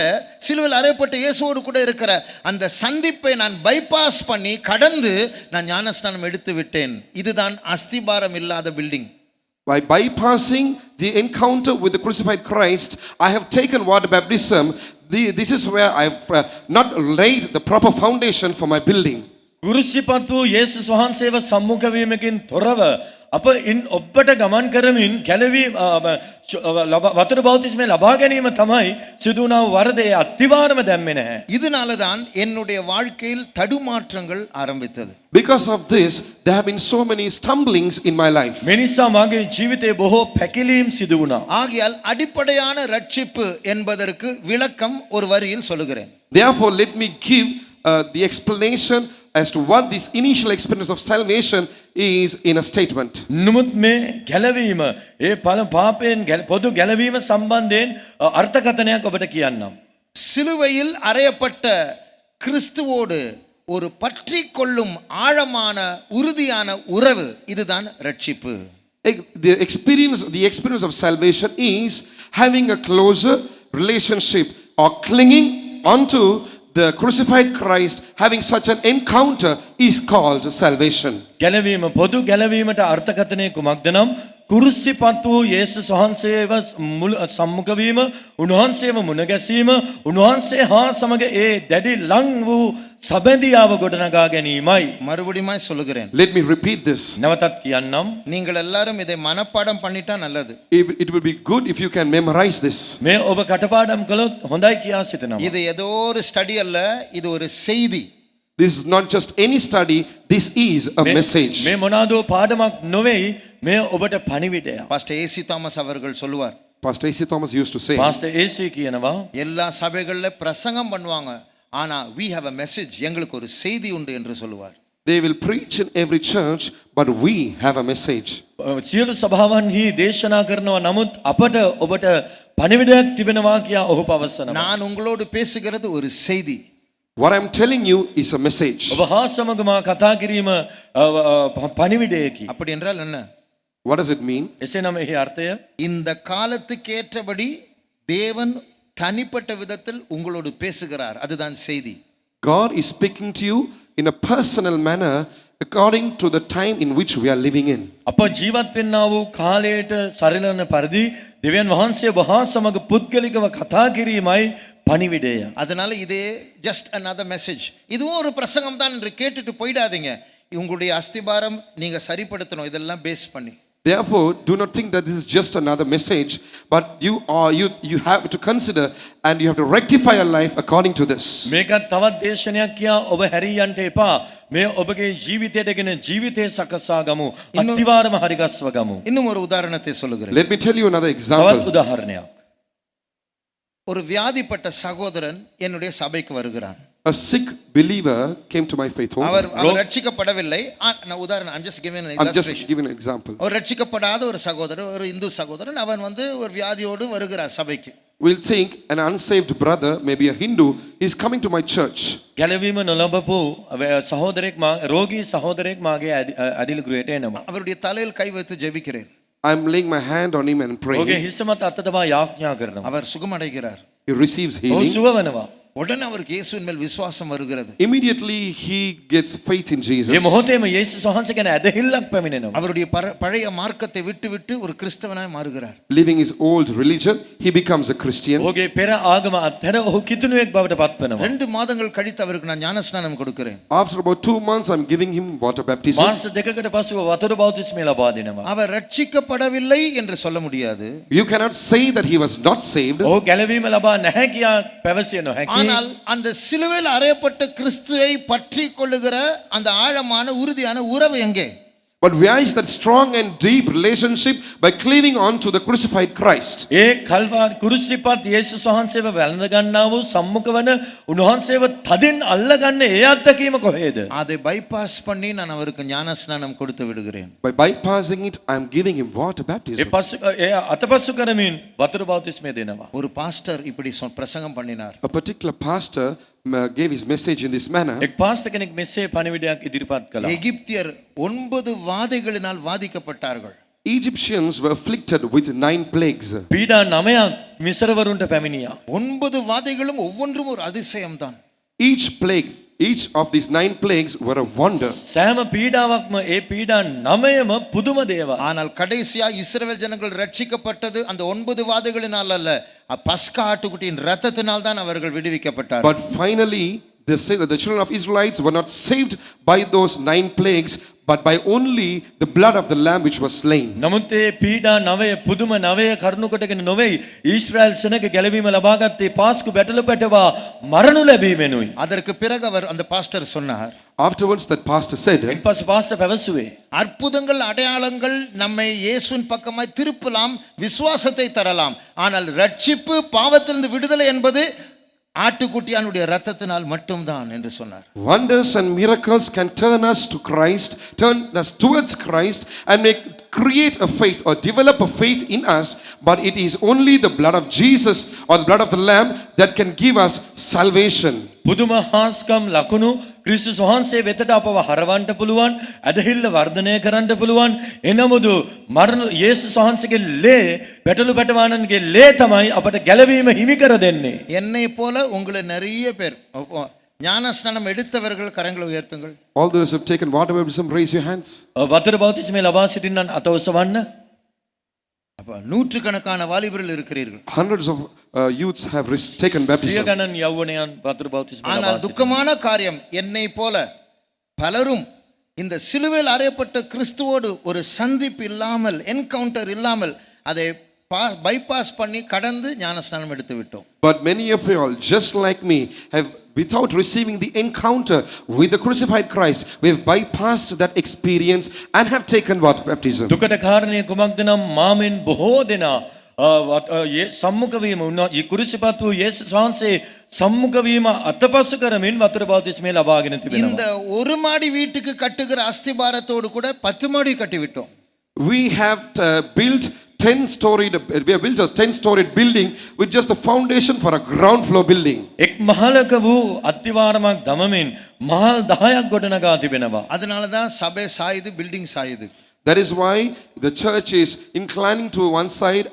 சிலுவையில் அறையப்பட்ட இயேசுவோடு கூட இருக்கிற அந்த சந்திப்பை நான் பைபாஸ் பண்ணி கடந்து நான் ஞானஸ்நானம் எடுத்து விட்டேன். இதுதான் அஸ்திபாரம் இல்லாத building. By bypassing the encounter with the crucified Christ, I have taken water baptism. This is where I have not laid the proper foundation for my building. කුරුසිපත් වූ යේසුස් වහන්සේව සම්මුඛ වීමකින් තොරව අප ඉන් ඔබට ගමන් කරමින් ගැලවී වතුර බෞතිස්මය ලබා ගැනීම තමයි සිදුවනාව වරදේ අත්තිවාරම දැම්මේ නැහැ. இதனால தான் என்னுடைய வாழ்க்கையில் தடுமாற்றங்கள் ஆரம்பித்தது. Because of this, there have been so many stumblings in my life. මේ නිසා මගේ ජීවිතේ බොහෝ පැකිලීම් සිදු වුණා. ஆகையால் அடிப்படையான ரட்சிப்பு என்பதற்கு விளக்கம் ஒரு வரியில் சொல்லுகிறேன். Therefore, let me give the explanation as to what this initial experience of salvation is in a statement. නමුත් මේ ගැලවීම ඒ පාපයෙන් පොදු ගැලවීම සම්බන්ධයෙන් අර්ථකථනයක් ඔබට කියන්නම්. சிலுவையில் அறையப்பட்ட கிறிஸ்துவோடு ஒரு பற்றி கொள்ளும் ஆழமான உறுதியான உறவு இதுதான் ரட்சிப்பு. The experience of salvation is having a closer relationship or clinging onto the crucified Christ, having such an encounter is called salvation. ගැලවීම පොදු ගැලවීමට අර්ථකථනය කුමක්ද නම් කුරුස්සිපත් වූ යේසුස් වහන්සේව සම්මුඛ වීම, උන්වහන්සේව මුණ ගැසීම, උන්වහන්සේ හා සමග ඒ දැඩි ලං වූ සබැඳියාව ගොඩනගා ගැනීමයි. மறுபடியும் சொல்லுகிறேன். Let me repeat this. නැවතත් කියන්නම්. நீங்கள் எல்லாரும் இதை மனப்பாடம் பண்ணிட்டா நல்லது. It will be good if you can memorize this. මේ ඔබ කටපාඩම් කළොත් හොඳයි කියා සිතනවා. இது ஏதோ ஒரு ஸ்டடி அல்ல, இது ஒரு செய்தி. This is not just any study, this is a message. මේ මොනවාදෝ පාඩමක් නොවේයි, මේ ඔබට පණිවිඩයක්. பாஸ்டர் ஏசி தாமஸ் அவர்கள் சொல்லுவார். Pastor A.C. Thomas used to say, pastor AC කියනවා எல்லா சபைகள்ல பிரசங்கம் பண்ணுவாங்க, ஆனா we have a message, எங்களுக்கு ஒரு செய்தி உண்டு என்று சொல்லுவார். they will preach in every church, but we have a message. සියලු සභාවන්හි දේශනා කරනවා, නමුත් අපට ඔබට පණිවිඩයක් තිබෙනවා කියා ඔහු පවසනවා. நான் உங்களோடு பேசுகிறது ஒரு செய்தி. What I'm telling you is a message. ඔබ හා සමග මා කතා කිරීම පණිවිඩයකි. அப்படி என்றால் என்ன? What does it mean? එසේනම් එහි අර්ථය இந்த காலத்துக்கு ஏற்றபடி தேவன் தனிப்பட்ட விதத்தில் உங்களோடு பேசுகிறார், அதுதான் செய்தி. God is speaking to you in a personal manner according to the time in which we are living in. අප ජීවත් වෙන්නා වූ කාලයට සරිලන පරිදි දෙවියන් වහන්සේ වහා සමග පුද්ගලිකව කතා කිරීමයි පණිවිඩය. அதனால இதே just another message, இதுவும் ஒரு பிரசங்கம் தான் என்று கேட்டுட்டு போயிடாதீங்க. உங்களுடைய அஸ்திபாரம் நீங்க சரிப்படுத்தணும், இதெல்லாம் பேஸ் பண்ணி. Therefore, do not think that this is just another message, but you have to consider and you have to rectify your life according to this. මේකත් තවත් දේශනයක් කියා ඔබ හැරියන්ට එපා. මේ ඔබගේ ජීවිතයටගෙන ජීවිතේ සකසා ගමු. අත්තිවාරම හරිගස්ව ගමු. இன்னும் ஒரு உதாரணத்தை சொல்லுகிறேன். Let me tell you another තවත් example. උදාහරණයක්. ஒரு வியாதிப்பட்ட சகோதரன் என்னுடைய சபைக்கு வருகிறான். A sick believer came to my faith home. அவர் ரட்சிக்கப்படவில்லை. நான் உதாரணம், I'm just giving an I'm just illustration. giving an example. அவர் ரட்சிக்கப்படாத ஒரு சகோதரர், ஒரு இந்து சகோதரன், அவன் வந்து ஒரு வியாதியோடு வருகிறார் சபைக்கு. We'll think an unsaved brother, maybe a Hindu, is coming to my church. ගැලවීම නොලබපු සහෝදරෙක් රෝගී සහෝදරෙක් මාගේ අදිල ගෘහයට එනවා. அவருடைய தலையில் கை வைத்து ஜெபிக்கிறேன். I'm laying my hand on him and ඔහුගේ praying. හිස මත අත තබා යාඥා කරනවා. அவர் சுகமடைகிறார். He receives ඔහු healing. සුව වෙනවා. உடனே அவருக்கு இயேசுவின் மேல் விசுவாசம் வருகிறது. Immediately he gets faith in Jesus. මේ මොහොතේම යේසුස් වහන්සේ ගැන ඇදහිල්ලක් පැමිණෙනවා. அவருடைய பழைய மார்க்கத்தை விட்டு ஒரு கிறிஸ்தவனாய் மாறுகிறார். Leaving his old religion, he becomes a Christian. ඔහුගේ පෙර ආගම අත්හැර ඔහු කිතුණුවෙක් බවට පත් වෙනවා. 2 மாதங்கள் கழித்து அவருக்கு நான் ஞானஸ்நானம் கொடுக்கிறேன். After about 2 months, I'm giving him water baptism. මාස දෙකකට පසුව වතුර බෞතිස්මය ලබා දෙනවා. அவர் ரட்சிக்கப்படவில்லை என்று சொல்ல முடியாது. You cannot say that he was not saved. ඔහු ගැලවීම ලබා නැහැ කියා පැවසිය නොහැකි. ஆனால் அந்த சிலுவையில் அறையப்பட்ட கிறிஸ்துவை பற்றி கொள்ளுகிற அந்த ஆழமான உறுதியான உறவு எங்கே? But where is that strong and deep relationship by cleaving on to the crucified Christ? ඒ කල්වාරි කුරුසිපත් යේසුස් වහන්සේව වැළඳ ගන්නා වූ සම්මුඛ වන උන්වහන්සේව තදින් අල්ල ගන්න ඒ අත්දැකීම කොහෙද? அதை பைபாஸ் பண்ணி நான் அவருக்கு ஞானஸ்நானம் கொடுத்து விடுகிறேன். By bypassing it, I am giving him water A baptism. පසු ඒ අතපසු කරමින් වතුර බෞතිස්මය දෙනවා. ஒரு பாஸ்டர் இப்படி பிரசங்கம் பண்ணினார். A particular pastor gave his message in this manner. එක් පාස්ටර් කෙනෙක් මෙසේ පණිවිඩයක් ඉදිරිපත් කළා. எகிப்தியர் 9 வாதைகளினால் வாதிக்கப்பட்டார்கள். Egyptians were afflicted with 9 plagues. පීඩා 9ක් මිසරවරුන්ට පැමිණියා. 9 வாதைகளும் ஒவ்வொன்றும் ஒரு அதிசயம்தான். Each plague, each of these 9 plagues were a wonder. සෑම පීඩාවක්ම ඒ පීඩා 9ම පුදුම දේවල්. ஆனால் கடைசியா இஸ்ரவேல் ஜனங்கள் ரட்சிக்கப்பட்டது அந்த 9 வாதைகளினால் அல்ல, பஸ்கா ஆட்டுக்குட்டியின் இரத்தத்தினால் தான் அவர்கள் விடுவிக்கப்பட்டார்கள். But finally, the children of Israelites were not saved by those 9 plagues, but by only the blood of the lamb which was slain. නමුත් ඒ පීඩා නවය පුදුම නවය කරුණු කොටගෙන නොවේ ඊශ්‍රායල් සෙනග ගැලවීම ලබාගත්තේ පාස්කු බැටළු පැටවා මරණු ලැබීමෙනුයි. அதற்கு பிறகு அவர் அந்த பாஸ்டர் சொன்னார், Afterwards, that pastor said, ඉන්පසු පාස්ටර් පැවසුවේ அற்புதங்கள் அடையாளங்கள் நம்மை இயேசுவின் பக்கமாய் திருப்பலாம், விசுவாசத்தை தரலாம். ஆனால் ரட்சிப்பு பாவத்திலிருந்து விடுதலை என்பது ஆட்டுக்குட்டியானுடைய இரத்தத்தினால் மட்டும்தான் என்று சொன்னார். wonders and miracles can turn us to Christ, turn us towards Christ, and create a faith or develop a faith in us, but it is only the blood of Jesus or the blood of the Lamb that can give us salvation. පුදුම හාස්කම් ලකුණු ක්‍රිස්තුස් වහන්සේ වෙතට අපව හරවන්න පුළුවන්, ඇදහිල්ල වර්ධනය කරන්න පුළුවන්. එනමුදු මරණ යේසුස් වහන්සේගේ ලේ බැටළු පැටවානන්ගේ ලේ තමයි අපට ගැලවීම හිමි කර දෙන්නේ. என்னை போல உங்களை நிறைய பேர் ஞானஸ்நானம் எடுத்தவர்கள் கரங்களை உயர்த்துங்கள். All those who have taken water baptism, raise your hands. වතුර බෞතිස්මය ලබා සිටින්නන් අත ඔසවන්න. அப்ப நூற்றுக்கணக்கான வாலிபர்கள் இருக்கிறீர்கள். Hundreds of youths have taken සිය baptism. ගණන් යෞවනයන් වතුර බෞතිස්මය ஆனால் ලබා සිටිනවා. துக்கமான காரியம், என்னை போல பலரும் இந்த சிலுவையில் அறையப்பட்ட கிறிஸ்துவோடு ஒரு சந்திப்பு இல்லாமல், என்கவுண்டர் இல்லாமல் அதை பைபாஸ் பண்ணி கடந்து ஞானஸ்நானம் எடுத்து விட்டோம். But many of you all, just like me, have without receiving the encounter with the crucified Christ, we have bypassed that experience and have taken water baptism. දුකට කාරණය කුමක්ද නම් මාමෙන් බොහෝ දෙනා සම්මුඛ වීම උන්නා කුරුසිපත් වූ යේසුස් වහන්සේ සම්මුඛ වීම අතපසු කරමින් වතුර බෞතිස්මය ලබාගෙන இந்த තිබෙනවා. ஒரு மாடி வீட்டுக்கு கட்டுகிற அஸ்திபாரத்தோடு கூட 10 மாடி கட்டி விட்டோம். We have built we have built a 10-storied building with just the foundation for a ground floor building. එක් මහලක වූ අත්තිවාරමක් දමමින් මහල් 10ක් ගොඩනගා තිබෙනවා. அதனால தான் சபை சாயுது, building சாயுது. That is why the church is inclining to one side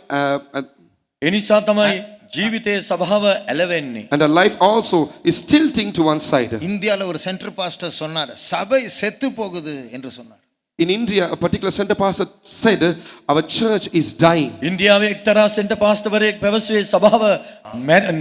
ඒ නිසා තමයි ජීවිතයේ ස්වභාව ඇලවෙන්නේ. and our life also is tilting to one side. இந்தியால ஒரு சென்டர் பாஸ்டர் சொன்னார், சபை செத்து போகுது என்று சொன்னார். In India, a particular center pastor said, our church is dying. ඉන්දියාවේ එක්තරා සෙන්ටර් පාස්ටර්වරයෙක් පැවසුවේ ස්වභාව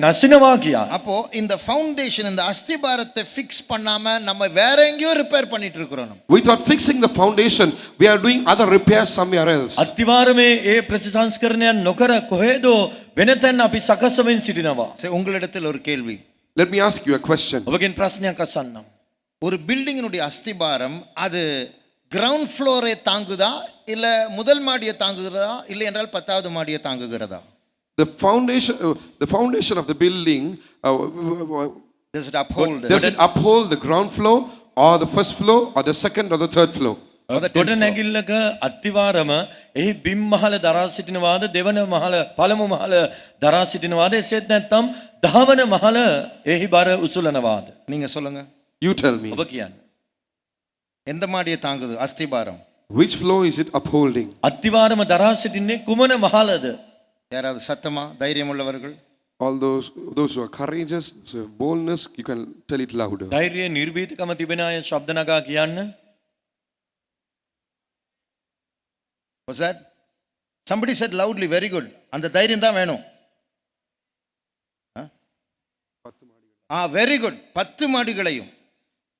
නැසිනවා කියා. அப்போ இந்த ஃபவுண்டேஷன், இந்த அஸ்திபாரத்தை ஃபிக்ஸ் பண்ணாம நம்ம வேற எங்கேயோ ரிப்பேர் பண்ணிட்டு இருக்கிறோம். Without fixing the foundation, we are doing other repairs somewhere else. අත්තිවාරමේ ඒ ප්‍රතිසංස්කරණයන් නොකර කොහෙදෝ වෙනතැන් අපි සකස්වමින් සිටිනවා. சரி, உங்களிடத்தில் ஒரு கேள்வி. Let me ask you a question. ඔබගෙන් ප්‍රශ්නයක් අසන්නම්. ஒரு பில்டிங்கினுடைய அஸ்திபாரம் அது கிரவுண்ட் ஃப்ளோரை தாங்குதா, இல்ல முதல் மாடியை தாங்குகிறதா, இல்லை என்றால் 10வது மாடியை தாங்குகிறதா? The foundation of the building, Does it uphold? does it uphold the ground floor or the first floor or the second or the third floor? ගොඩ නැගිල්ලක අත්තිවාරම එහි බිම් මහල දරා සිටිනවාද, දෙවන මහල පළමු මහල දරා සිටිනවාද, එසේත් නැත්නම් දහවන මහල එහි බර උසුලනවාද? நீங்க சொல்லுங்க. You tell me. ඔබ කියන්න. எந்த மாடியை தாங்குது அஸ்திபாரம்? Which floor is it upholding? අත්තිවාරම දරා සිටින්නේ කුමන මහලද? யாராவது சத்தமா தைரியம் உள்ளவர்கள்? All those who are courageous, those who have boldness, you can tell it louder. ධෛර්යය නිර්භීතකම තිබෙන අය ශබ්ද නගා කියන්න. Was that? Somebody said loudly, very good. அந்த தைரியம் தான் வேணும். very good. 10 மாடிகளையும்.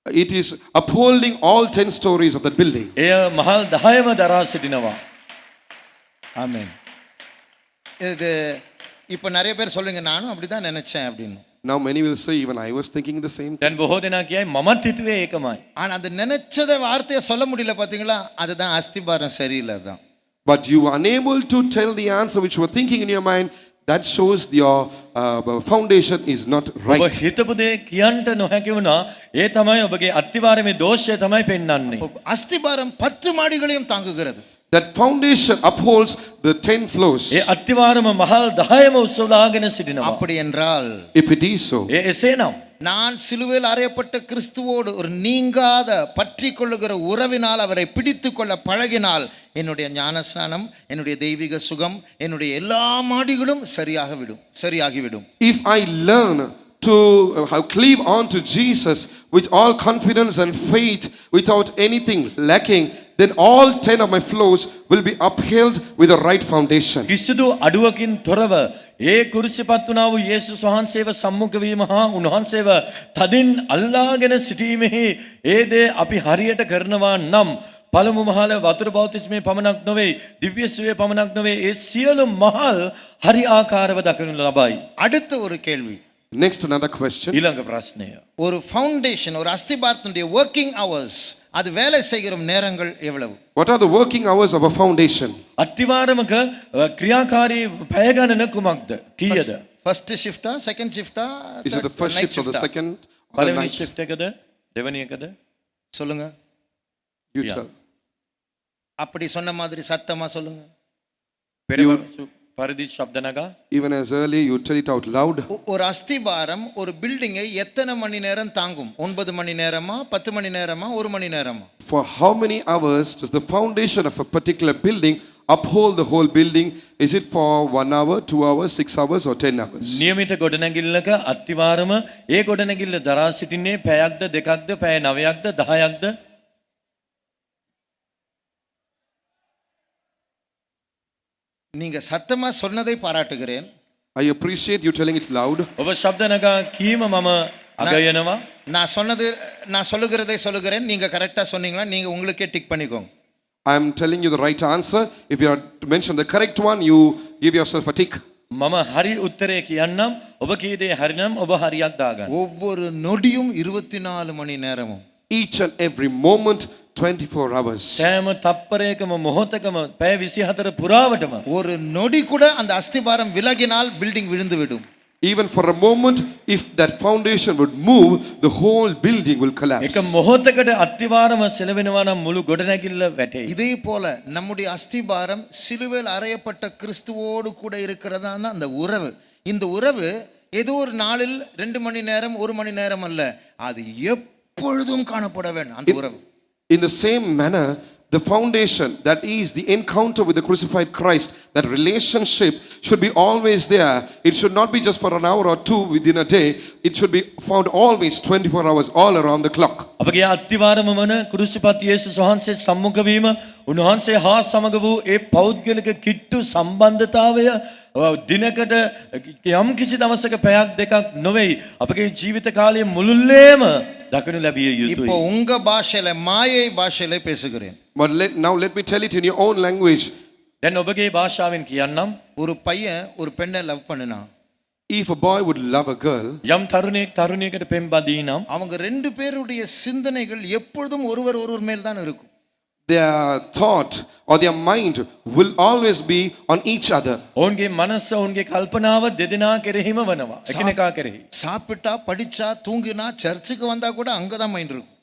It is upholding all 10 stories of that building. එය මහල් 10ම දරා සිටිනවා. ஆமென். இது இப்போ நிறைய பேர் சொல்லுங்க, நானும் அப்படிதான் நினைச்சேன் அப்படின்னு. Now many will say, even I was thinking the same thing. දැන් බොහෝ දෙනා කියයි මමත් හිතුවේ ඒකමයි. ஆனா அந்த நினைச்சத வார்த்தையை சொல்ல முடியல பாத்தீங்களா? அதுதான் அஸ்திபாரம் சரியில்லை தான். But you are unable to tell the answer which you were thinking in your mind. That shows your foundation is not ඔබ right. හිතපු දේ කියන්න නොහැකි වුණා. ඒ තමයි ඔබගේ අත්තිවාරමේ දෝෂය තමයි පෙන්වන්නේ. அஸ்திபாரம் 10 மாடிகளையும் தாங்குகிறது. That foundation upholds the 10 floors. ඒ අත්තිවාරම මහල් 10ම උස්සලාගෙන සිටිනවා. அப்படி என்றால் If it is so, එසේනම් நான் சிலுவையில் அறையப்பட்ட கிறிஸ்துவோடு ஒரு நீங்காத பற்றி கொள்ளுகிற உறவினால் அவரை பிடித்து கொள்ள பழகினால் என்னுடைய ஞானஸ்நானம், என்னுடைய தெய்வீக சுகம், என்னுடைய எல்லா மாடிகளும் சரியாகிவிடும். if I learn to cleave on to Jesus with all confidence and faith without anything lacking, then all 10 of my flows will be upheld with the right foundation. කිසිදු අඩුවකින් තොරව ඒ කුරුසිපත් වුණා වූ යේසුස් වහන්සේව සම්මුඛ වීම හා උන්වහන්සේව තදින් අල්ලාගෙන සිටීමෙහි ඒ දේ අපි හරියට කරනවා නම් පළමු මහල වතුර බෞතිස්මේ පමණක් නොවේ දිව්‍ය සුවේ පමණක් නොවේ ඒ සියලු මහල් හරි ආකාරව දක්වනු ලබයි. அடுத்த ஒரு கேள்வி. Next, another question. ඊළඟ ප්‍රශ්නය. ஒரு ஃபவுண்டேஷன், ஒரு அஸ்திபாரத்தினுடைய ஒர்க்கிங் ஹவர்ஸ், அது வேலை செய்கிற நேரங்கள் எவ்வளவு? What are the working hours of a foundation? අත්තිවාරමක ක්‍රියාකාරී පැය ගණන කුමක්ද? කීයද? ஃபர்ஸ்ட் ஷிஃப்டா, செகண்ட் ஷிஃப்டா, Is it the first shift or the second or the පළවෙනි night? ෂිෆ්ට් එකද? දෙවෙනි එකද? சொல்லுங்க. You Yeah. tell. அப்படி சொன்ன மாதிரி சத்தமா சொல்லுங்க. පෙරවරු පරිදි ශබ්ද නගා Even as early, you tell it out loud. ஒரு அஸ்திபாரம் ஒரு பில்டிங்கை எத்தனை மணி நேரம் தாங்கும்? 9 மணி நேரமா, 10 மணி நேரமா, 1 மணி நேரமா? For how many hours does the foundation of a particular building uphold the whole building? Is it for 1 hour, 2 hours, 6 hours or 10 hours? නියමිත ගොඩනැගිල්ලක අත්තිවාරම ඒ ගොඩනැගිල්ල දරා සිටින්නේ පැයක්ද දෙකක්ද පැය 9ක්ද 10ක්ද? நீங்க சத்தமா சொன்னதை பாராட்டுகிறேன். I appreciate you telling it loud. ඔබ ශබ්ද නගා කීම මම අගයනවා. நான் சொல்லுகிறதை சொல்லுகிறேன். நீங்க கரெக்டா சொன்னீங்களா? நீங்க உங்களுக்கே டிக் பண்ணிக்கோங்க. I am telling you the right answer. If you are to mention the correct one, you give yourself a tick. මම හරි උත්තරේ කියන්නම්. ඔබ කී දේ හරිනම් ඔබ හරියක් දාගන්න. ஒவ்வொரு நொடியும் 24 மணி நேரமும். Each and every moment, 24 hours. සෑම තප්පරයකම මොහොතකම පැය 24 පුරාවටම ஒரு நொடி கூட அந்த அஸ்திபாரம் விலகினால் பில்டிங் விழுந்து விடும். Even for a moment, if that foundation would move, the whole building will collapse. එක මොහොතකට අත්තිවාරම සෙලවෙනවා නම් මුළු ගොඩනැගිල්ල වැටේ. இதே போல நம்முடைய அஸ்திபாரம் சிலுவையில் அறையப்பட்ட கிறிஸ்துவோடு கூட இருக்கிறதான அந்த உறவு. இந்த உறவு ஏதோ ஒரு நாளில் 2 மணி நேரம் 1 மணி நேரம் அல்ல, அது எப்பொழுதும் காணப்பட வேண்டும் அந்த உறவு. In the same manner, the foundation, that is the encounter with the crucified Christ, that relationship should be always there. It should not be just for an hour or two within a day. It should be found always 24 hours all around the clock. අපගේ අත්තිවාරම වන කුරුසිපත් යේසුස් වහන්සේ සම්මුඛ වීම උන්වහන්සේ හා සමග වූ ඒ පෞද්ගලික කිට්ටු සම්බන්ධතාවය දිනකට යම් කිසි දවසක පැයක් දෙකක් නොවේයි අපගේ ජීවිත කාලය මුළුල්ලේම දකිනු ලැබිය இப்போ යුතුයි. உங்க பாஷையில மாயை பாஷையில பேசுகிறேன். But now let me tell it in your own language. දැන් ඔබගේ භාෂාවෙන් කියන්නම්. ஒரு பையன் ஒரு பெண்ணை லவ் பண்ணினா, If a boy would love a girl, යම් තරුණයෙක් තරුණියකට පෙම් බදී නම් அவங்க 2 பேருடைய சிந்தனைகள் எப்பொழுதும் ஒருவர் மேல் தான் இருக்கும். their thought or their mind will always be on each other. ඔවුන්ගේ මනස ඔවුන්ගේ කල්පනාව දෙදෙනා කෙරෙහිම වනවා. එකිනෙකා කෙරෙහි. சாப்பிட்டா, படிச்சா, தூங்கினா, சர்ச்சுக்கு வந்தா கூட அங்கதான் மைண்ட் இருக்கும்.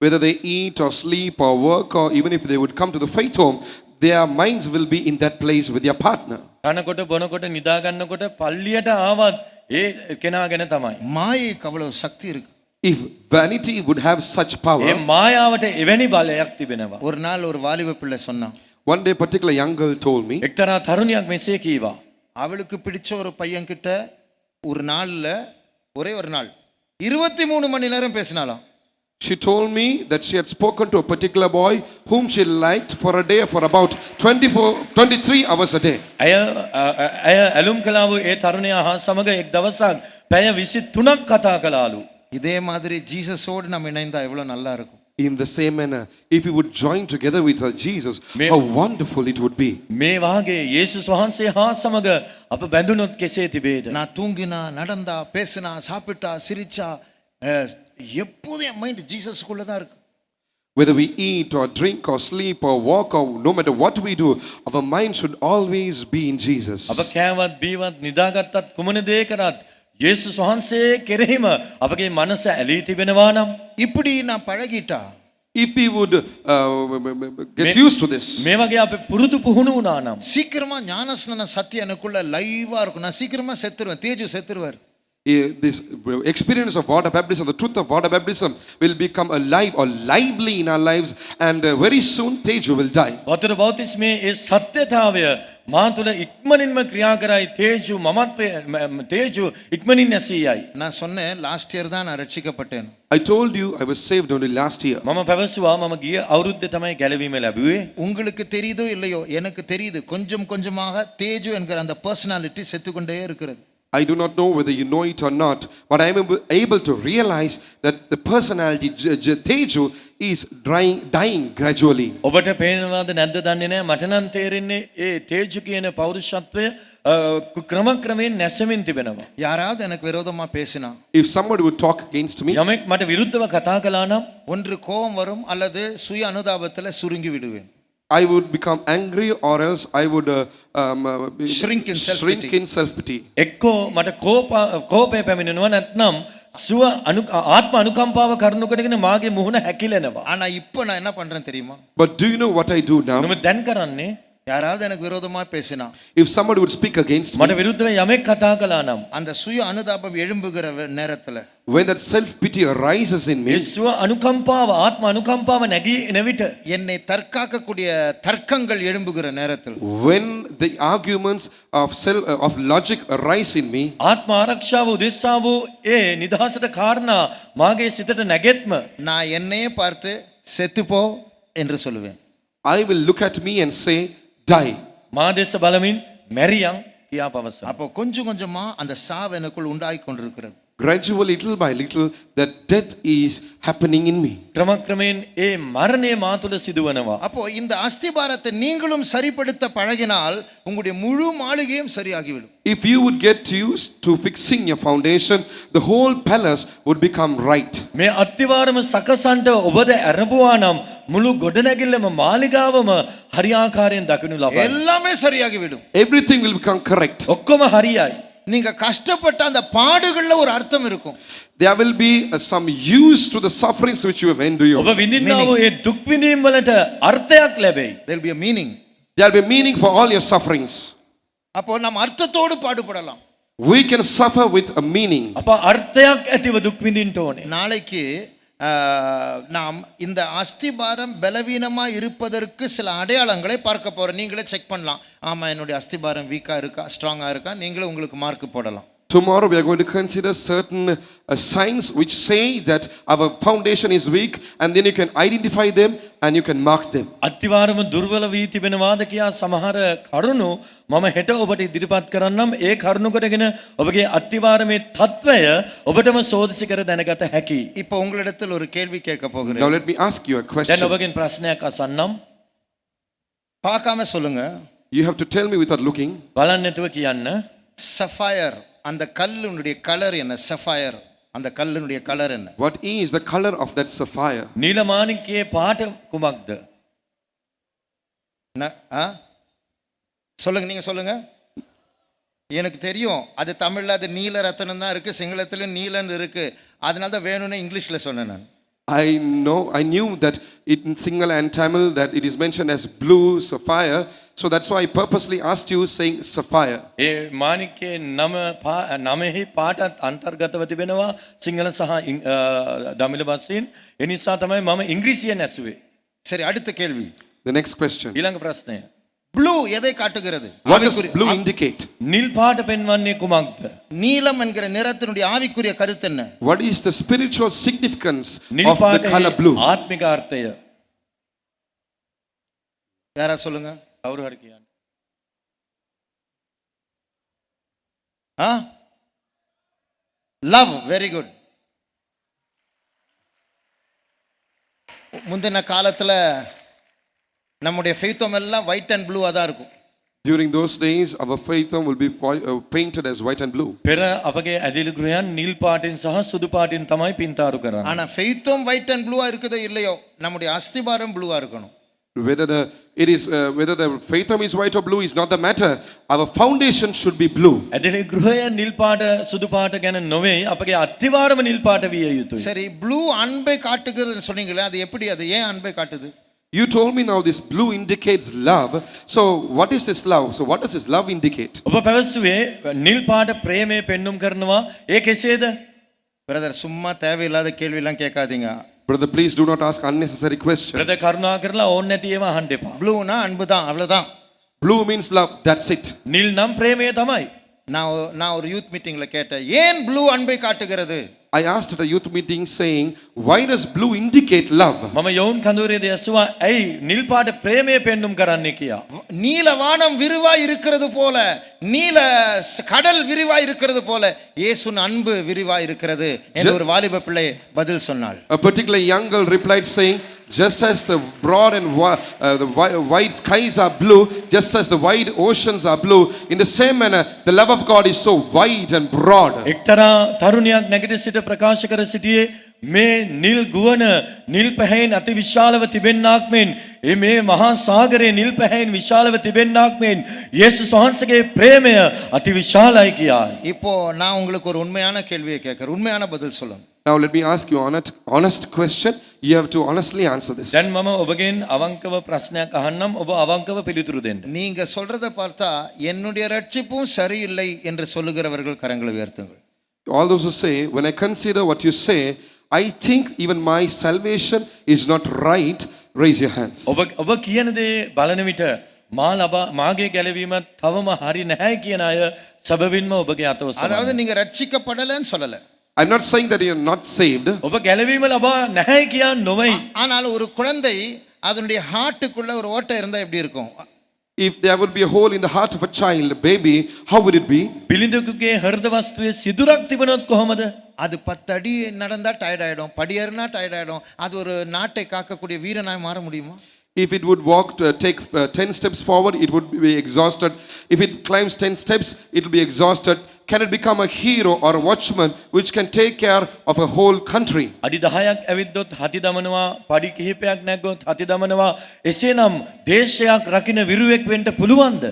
Whether they eat or sleep or work, or even if they would come to the faith home, their minds will be in that place with their partner. කනකොට බොනකොට නිදා ගන්නකොට පල්ලියට ආවත් ඒ කෙනා ගැන තමයි. மாயைக்கு அவ்வளவு சக்தி இருக்கு. If vanity would have such A power, මායාවට එවැනි බලයක් තිබෙනවා. ஒரு நாள் ஒரு வாலிப பிள்ளை சொன்னான், one day a particular young girl told me, එක්තරා තරුණියක් මෙසේ කීවා. அவளுக்கு பிடிச்ச ஒரு பையன் கிட்ட ஒரு நாள்ல ஒரே ஒரு நாள் 23 மணி நேரம் பேசினாலாம். she told me that she had spoken to a particular boy whom she liked for a day for about 23 hours a day. ඇය ඇලුම් කළා වූ ඒ තරුණයා හා සමග එක් දවසක් පැය 23ක් කතා කළාලු. இதே மாதிரி ஜீசஸோடு நம்ம இணைந்தா எவ்வளவு நல்லா இருக்கும். In the same manner, if we would join together with our Jesus, how wonderful it would be. මේ වාගේ යේසුස් වහන්සේ හා සමග අප බැඳුනොත් කෙසේ තිබේද? நான் தூங்கினா, நடந்தா, பேசினா, சாப்பிட்டா, சிரிச்சா, எப்போதும் என் மைண்ட் ஜீசஸ்க்குள்ள தான் இருக்கு. Whether we eat or drink or sleep or walk or no matter what we do, our mind should always be in Jesus. අප කෑවත් බීවත් නිදාගත්තත් කුමන දේ කරත් යේසුස් වහන්සේ කෙරෙහිම අපගේ මනස ඇලී තිබෙනවා නම් இப்படி நான் பழகிட்டா, If we would get used to this, මේ වගේ අපි පුරුදු පුහුණු වුණා නම් சீக்கிரமா ஞானஸ்நான சத்தியம் எனக்குள்ள லைவா இருக்கும். நான் சீக்கிரமா செத்துருவேன். Teju செத்துருவார். this experience of water baptism, the truth of water baptism will become alive or lively in our lives, and very soon Teju will die. වතුර බෞතිස්මේ ඒ සත්‍යතාවය මා තුළ ඉක්මනින්ම ක්‍රියා කරයි තේජු මමත්වය තේජු ඉක්මනින් ඇසීයයි. நான் சொன்னேன் லாஸ்ட் இயர் தான் நான் ரட்சிக்கப்பட்டேன். I told you I was saved only last year. මම පැවසුවා මම ගිය අවුරුද්දේ තමයි ගැලවීම ලැබුවේ. உங்களுக்கு தெரியுதோ இல்லையோ எனக்கு தெரியுது கொஞ்சம் கொஞ்சமாக தேஜு என்கிற அந்த பர்சனாலிட்டி செத்துக்கொண்டே இருக்கிறது. I do not know whether you know it or not, but I am able to realize that the personality Teju is dying gradually. ඔබට පේනවාද නැද්ද දන්නේ නැහැ මට නම් තේරෙන්නේ ඒ තේජු කියන පෞරුෂත්වය ක්‍රමක්‍රමයෙන් නැසෙමින් තිබෙනවා. யாராவது எனக்கு விரோதமா பேசினா, If somebody would talk against me, යමෙක් මට විරුද්ධව කතා කළා නම් ஒன்று கோபம் வரும் அல்லது சுய அனுதாபத்தில் சுருங்கி விடுவேன். I would become angry, or else I would Shrink in self-pity. shrink in self-pity. එක්කෝ මට කෝපය පැමිණෙනවා නැත්නම් සුව ආත්ම අනුකම්පාව කරුණු කරගෙන මාගේ මුහුණ හැකිලෙනවා. ஆனா இப்போ நான் என்ன பண்றேன் தெரியுமா? But do you know what I do now? මම දැන් කරන්නේ யாராவது எனக்கு விரோதமா பேசினா, If somebody would speak against මට me, විරුද්ධව යමෙක් කතා කළා නම් அந்த சுய அனுதாபம் எழும்புகிற நேரத்துல when that self-pity arises in A me, සුව අනුකම්පාව ආත්ම අනුකම්පාව නැගී එන විට என்னை தற்காக்கக்கூடிய தர்க்கங்கள் எழும்புகிற நேரத்தில் when the arguments of logic arise in me, ආත්ම ආරක්ෂාව උදෙසා වූ ඒ නිදහසට කාරණා මාගේ සිතට නැගෙත්ම நான் என்னையே பார்த்து செத்துப்போ என்று சொல்லுவேன். I will look at me and say, die. මා දෙස බලමින් මැරියන් කියා පවසනවා. அப்போ கொஞ்சம் கொஞ்சமா அந்த சாவு எனக்குள் உண்டாகி கொண்டிருக்கிறது. Gradually, little by little, that death is happening in me. ක්‍රමක්‍රමයෙන් ඒ මරණය මා තුළ සිදුවනවා. அப்போ இந்த அஸ்திபாரத்தை நீங்களும் சரிப்படுத்த பழகினால் உங்களுடைய முழு மாளிகையும் சரியாகிவிடும். If you would get used to fixing your foundation, the whole palace would become right. මේ අත්තිවාරම සකසන්ට ඔබද ඇරඹුවා නම් මුළු ගොඩනැගිල්ලම මාලිගාවම හරියාකාරයෙන් දකිනු ලබයි. எல்லாமே சரியாகிவிடும். Everything will become correct. ඔක්කොම හරියයි. நீங்க கஷ்டப்பட்ட அந்த பாடுகள்ல ஒரு அர்த்தம் இருக்கும். There will be some use to the sufferings which you have endured. ඔබ විඳින්නා වූ ඒ දුක් විඳීම් වලට අර්ථයක් ලැබෙයි. There will be a meaning. There will be meaning for all your sufferings. அப்போ நம்ம அர்த்தத்தோடு பாடுபடலாம். We can suffer with a meaning. අප අර්ථයක් ඇතිව දුක් විඳින්න ඕනේ. நாளைக்கு நாம் இந்த அஸ்திபாரம் பலவீனமா இருப்பதற்கு சில அடையாளங்களை பார்க்க போறோம். நீங்களே செக் பண்ணலாம். ஆமா என்னுடைய அஸ்திபாரம் வீக்கா இருக்கா ஸ்ட்ராங்கா இருக்கா நீங்களே உங்களுக்கு மார்க் போடலாம். Tomorrow we are going to consider certain signs which say that our foundation is weak, and then you can identify them and you can mark them. අත්තිවාරම දුර්වල වී තිබෙනවාද කියා සමහර කරුණු මම හෙට ඔබට ඉදිරිපත් කරන්නම්. ඒ කරුණු කරගෙන ඔබගේ අත්තිවාරමේ තත්වය ඔබටම සෝදිසි කර දැනගත හැකියි. இப்போ உங்களிடத்தில் ஒரு கேள்வி கேட்க Now போகிறேன். let me ask you a දැන් question. ඔබගෙන් ප්‍රශ්නයක් අසන්නම්. பார்க்காம சொல்லுங்க. You have to tell me without looking. බලන්න නැතුව කියන්න. சஃபயர் அந்த கல்லுடைய கலர் என்ன? சஃபயர் அந்த கல்லுடைய கலர் என்ன? What is the color of that sapphire? නීල මාණික්කයේ පාට කුමක්ද? சொல்லுங்க, நீங்க சொல்லுங்க. எனக்கு தெரியும் அது தமிழ்ல அது நீல ரத்தனம் தான் இருக்கு, சிங்களத்திலும் நீலன்னு இருக்கு. அதனால தான் வேணும்னு இங்கிலீஷ்ல சொன்னேன் நான். I knew that in Sinhala and Tamil that it is mentioned as blue sapphire, so that's why I purposely asked you saying sapphire. ඒ මාණික්කයේ නමෙහි පාටත් අන්තර්ගතව තිබෙනවා සිංහල සහ දමිළ භාෂයෙන්. ඒ නිසා තමයි මම ඉංග්‍රීසියෙන් ඇසුවේ. சரி, அடுத்த கேள்வி. The next question. ඊළඟ ප්‍රශ්නය. ப்ளூ எதை காட்டுகிறது? What does blue indicate? නිල් පාට පෙන්වන්නේ කුමක්ද? நீலம் என்கிற நிறத்தினுடைய ஆவிக்குரிய கருத்து என்ன? What is the spiritual significance නිල් of the color පාටේ blue? ආත්මික අර්ථය. யாரா சொல்லுங்க. කවුරු හරි කියන්න. Love, very good. முந்தின காலத்துல நம்முடைய ஃபெய்த்தம் எல்லாம் ஒயிட் அண்ட் ப்ளூவா தான் இருக்கும். During those days, our faith will be painted as white and blue. පෙර අපගේ ඇදිලි ගෘහයන් නිල් පාටින් සහ සුදු පාටින් තමයි පින්තාරු කරන්නේ. ஆனா ஃபெய்த்தம் ஒயிட் அண்ட் ப்ளூவா இருக்குதோ இல்லையோ நம்முடைய அஸ்திபாரம் ப்ளூவா இருக்கணும். Whether the faith is white or blue is not the matter. Our foundation should be blue. ඇදිලි ගෘහයන් නිල් පාට සුදු පාට ගැන නොවේ අපගේ අත්තිවාරම නිල් පාට විය යුතුයි. சரி, ப்ளூ அன்பை காட்டுகிறதுன்னு சொன்னீங்களே, அது எப்படி? அது ஏன் அன்பை காட்டுது? You told me now this blue indicates love. So what is this love? So what does this love indicate? ඔබ පැවසුවේ නිල් පාට ප්‍රේමය පෙන්눔 කරනවා. ඒ කෙසේද? பிரதர் சும்மா தேவையில்லாத கேள்வியெல்லாம் கேட்காதீங்க. Brother, please do not ask unnecessary questions. ප්‍රද කරුණා කරලා ඕන නැති ඒවා අහන්න එපා. ப்ளூனா அன்பு தான், அவ்வளோதான். Blue means love. That's it. නිල් නම් ප්‍රේමය තමයි. நான் ஒரு யூத் மீட்டிங்கில் கேட்டேன், ஏன் ப்ளூ அன்பை காட்டுகிறது? I asked at a youth meeting saying, why does blue indicate love? මම යෝන් කඳුරේදී ඇසුවා ඇයි නිල් පාට ප්‍රේමය පෙන්눔 කරන්නේ කියා. நீல வானம் விரிவாய் இருக்கிறது போல, நீல கடல் விரிவாய் இருக்கிறது போல இயேசுவின் அன்பு விரிவாய் இருக்கிறது என்று ஒரு வாலிப பிள்ளை பதில் சொன்னாள். A particular young girl replied saying, just as the broad and wide skies are blue, just as the wide oceans are blue, in the same manner the love of God is so wide and broad. එක්තරා තරුණියක් නැගිට සිට ප්‍රකාශ කර සිටියේ මේ නිල් ගුවන නිල් පැහැයෙන් අති විශාලව තිබෙන්නාක් මෙන් මේ මහා සාගරයේ නිල් පැහැයෙන් විශාලව තිබෙන්නාක් මෙන් යේසුස් වහන්සේගේ ප්‍රේමය අති විශාලයි කියායි. இப்போ நான் உங்களுக்கு ஒரு உண்மையான கேள்வியை கேட்கிறேன், உண்மையான பதில் சொல்லுங்க. Now let me ask you an honest question. You have to honestly answer this. දැන් මම ඔබගෙන් අවංකව ප්‍රශ්නයක් අහන්නම්, ඔබ අවංකව පිළිතුරු දෙන්න. நீங்க சொல்றத பார்த்தா என்னுடைய ரட்சிப்பும் சரியில்லை என்று சொல்லுகிறவர்கள் கரங்களை உயர்த்துங்கள். All those who say, when I consider what you say, I think even my salvation is not right, raise your hands. ඔබ කියන දේ බලන විට මාගේ ගැලවීම තවම හරි නැහැ කියන අය සැබවින්ම ඔබගේ අත ඔසවන්න. அதாவது நீங்க ரட்சிக்கப்படலைன்னு சொல்லல. I'm not saying that you're not saved. ඔබ ගැලවීම ලබා නැහැ කියන්න නොවේ. ஆனால் ஒரு குழந்தை அதனுடைய ஹார்ட்டுக்குள்ள ஒரு ஓட்டை இருந்தா எப்படி இருக்கும்? If there would be a hole in the heart of a child, a baby, how would it be? බිලිඳකුගේ හෘද වස්තුවේ සිදුරක් තිබුණොත් කොහොමද? அது 10 அடி நடந்தா டயர்ட் ஆயிடும், படியேறினா டயர்ட் ஆயிடும். அது ஒரு நாட்டை காக்கக்கூடிய வீரனாய் மாற முடியுமா? If it would take 10 steps forward, it would be exhausted. If it climbs 10 steps, it will be exhausted. Can it become a hero or a watchman which can take care of a whole country? අඩි 10ක් ඇවිද්දොත් හති දමනවා, පඩි කිහිපයක් නැග්ගොත් හති දමනවා. එසේනම් දේශයක් රකින්න විරුවෙක් වෙන්න පුළුවන්ද?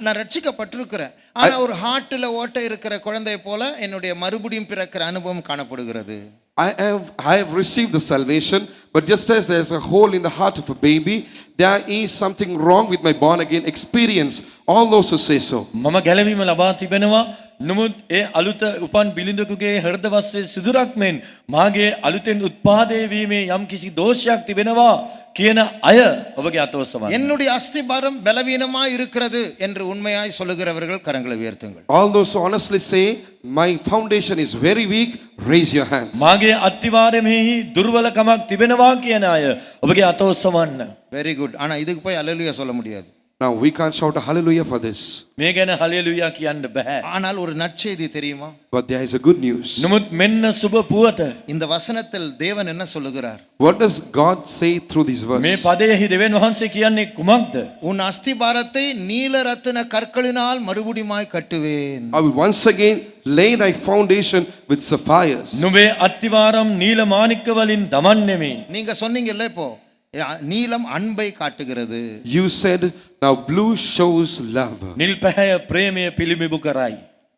நான் ரட்சிக்கப்பட்டிருக்கிறேன், ஆனா ஒரு ஹார்ட்ல ஓட்டை இருக்கிற குழந்தை போல என்னுடைய மறுபடியும் பிறக்கிற அனுபவம் காணப்படுகிறது. I have received the salvation, but just as there's a hole in the heart of a baby, there is something wrong with my born again experience. All those who say so. මම ගැලවීම ලබා තිබෙනවා. නමුත් ඒ අලුත උපන් බිලිඳකුගේ හෘද වස්තුවේ සිදුරක් මෙන් මාගේ අලුතෙන් උත්පාදේ වීමේ යම්කිසි දෝෂයක් තිබෙනවා කියන අය ඔබගේ අත ඔසවන්න. என்னுடைய அஸ்திபாரம் பலவீனமாய் இருக்கிறது என்று உண்மையாய் சொல்லுகிறவர்கள் கரங்களை உயர்த்துங்கள். All those who honestly say, my foundation is very weak, raise your hands. මාගේ අත්තිවාරමෙහි දුර්වලකමක් තිබෙනවා කියන අය ඔබගේ අත ඔසවන්න. Very good. ஆனா இதுக்கு போய் அல்லேலூயா சொல்ல முடியாது. Now we can't shout a hallelujah for this. මේ ගැන හලෙලුයා කියන්න බෑ. ஆனால் ஒரு நற்செய்தி தெரியுமா? But there is a good news. නමුත් මෙන්න සුබ පුවත. இந்த வசனத்தில் தேவன் என்ன சொல்லுகிறார்? What does God say through this verse? මේ පදයෙහි දෙවියන් වහන්සේ කියන්නේ කුමක්ද? உன் அஸ்திபாரத்தை நீல ரத்தின கற்களினால் மறுபடியுமாய் கட்டுவேன். I will once again lay thy foundation with sapphires. නුඹේ අත්තිවාරම් නීල මාණික්ක වලින් දමන්නෙමි. நீங்க சொன்னீங்கல்ல இப்போ நீலம் அன்பை காட்டுகிறது. You said, now blue shows love. නිල් පැහැය ප්‍රේමය පිළිඹු කරයි.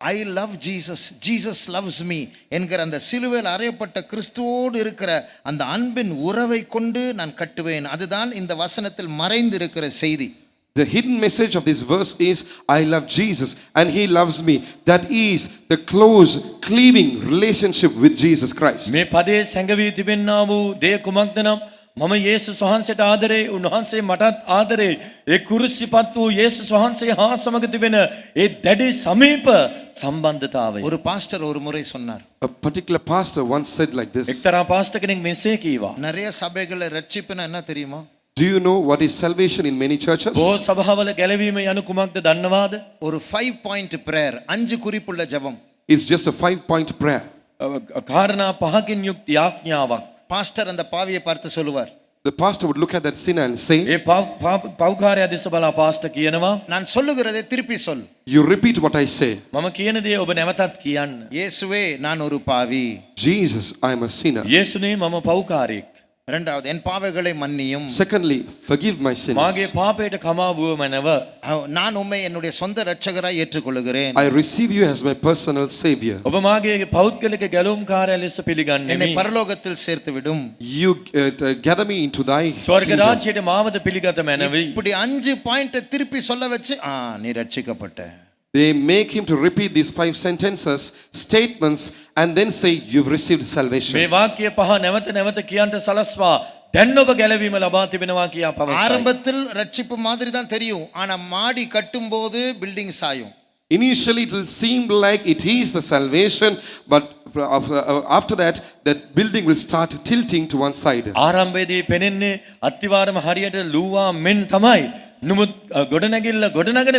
I love Jesus, Jesus loves me என்கிற அந்த சிலுவையில் அறையப்பட்ட கிறிஸ்துவோடு இருக்கிற அந்த அன்பின் உறவை கொண்டு நான் கட்டுவேன். அதுதான் இந்த வசனத்தில் மறைந்திருக்கிற செய்தி. The hidden message of this verse is, I love Jesus and he loves me. That is the close, cleaving relationship with Jesus Christ. මේ පදයේ සැඟවී තිබෙන්නා වූ දේ කුමක්ද නම් මම යේසුස් වහන්සේට ආදරේ, උන්වහන්සේ මටත් ආදරේ. ඒ කුරුසිපත් වූ යේසුස් වහන්සේ හා සමග තිබෙන ඒ දැඩි සමීප සම්බන්ධතාවය. ஒரு பாஸ்டர் ஒரு முறை சொன்னார். A particular pastor once said like this. එක්තරා පාස්ටර් කෙනෙක් මෙසේ කීවා. நிறைய சபைகளில் ரட்சிப்புனா என்ன தெரியுமா? Do you know what is salvation in many churches? බොහෝ සභාවල ගැලවීම යනු කුමක්ද දන්නවාද? ஒரு 5-point prayer, 5 குறிப்புள்ள ஜெபம். It's just a 5-point prayer. කාරණා පහකින් යුක්ත යාඥාවක්. பாஸ்டர் அந்த பாவியை பார்த்து சொல்லுவார். The pastor would look at that sinner and say, ඒ පව්කාරයා දෙස බලා පාස්ටර් කියනවා, நான் சொல்லுகிறதை திருப்பி சொல். you repeat what I say. මම කියන දේ ඔබ නැවතත් කියන්න. இயேசுவே நான் ஒரு பாவி. Jesus, I am a sinner. යේසුනේ මම පව්කාරයෙක්. இரண்டாவது என் பாவங்களை மன்னியும். Secondly, forgive my sins. මාගේ පාපයට කමාවුව මැනව. நான் உம்மை என்னுடைய சொந்த இரட்சகராய் ஏற்றுக்கொள்கிறேன். I receive you as my personal savior. ඔබ මාගේ පෞද්ගලික ගැලුම්කාරයා ලෙස என்னை පිළිගන්නෙමි. பரலோகத்தில் சேர்த்து விடும். You gather me into thy ස්වර්ග kingdom. රාජ්‍යයට මාවද පිළිගත මැනවි. இப்படி 5 பாயிண்ட திருப்பி சொல்ல வச்சு நீ ரட்சிக்கப்பட்ட. They make him to repeat these 5 sentences, statements, and then say, you've received salvation. මේ වාක්‍ය පහ නැවත නැවත කියන්ට සලස්වා දැන් ඔබ ගැලවීම ලබා තිබෙනවා කියා පවසයි. ஆரம்பத்தில் ரட்சிப்பு மாதிரி தான் தெரியும். ஆனா மாடி கட்டும்போது பில்டிங் சாயும். Initially, it will seem like it is the salvation, but after that, that building will start tilting to one side. ආරම්භයේදී පෙනෙන්නේ අත්තිවාරම හරියට ලූවා මෙන් තමයි. නමුත් ගොඩනැගිල්ල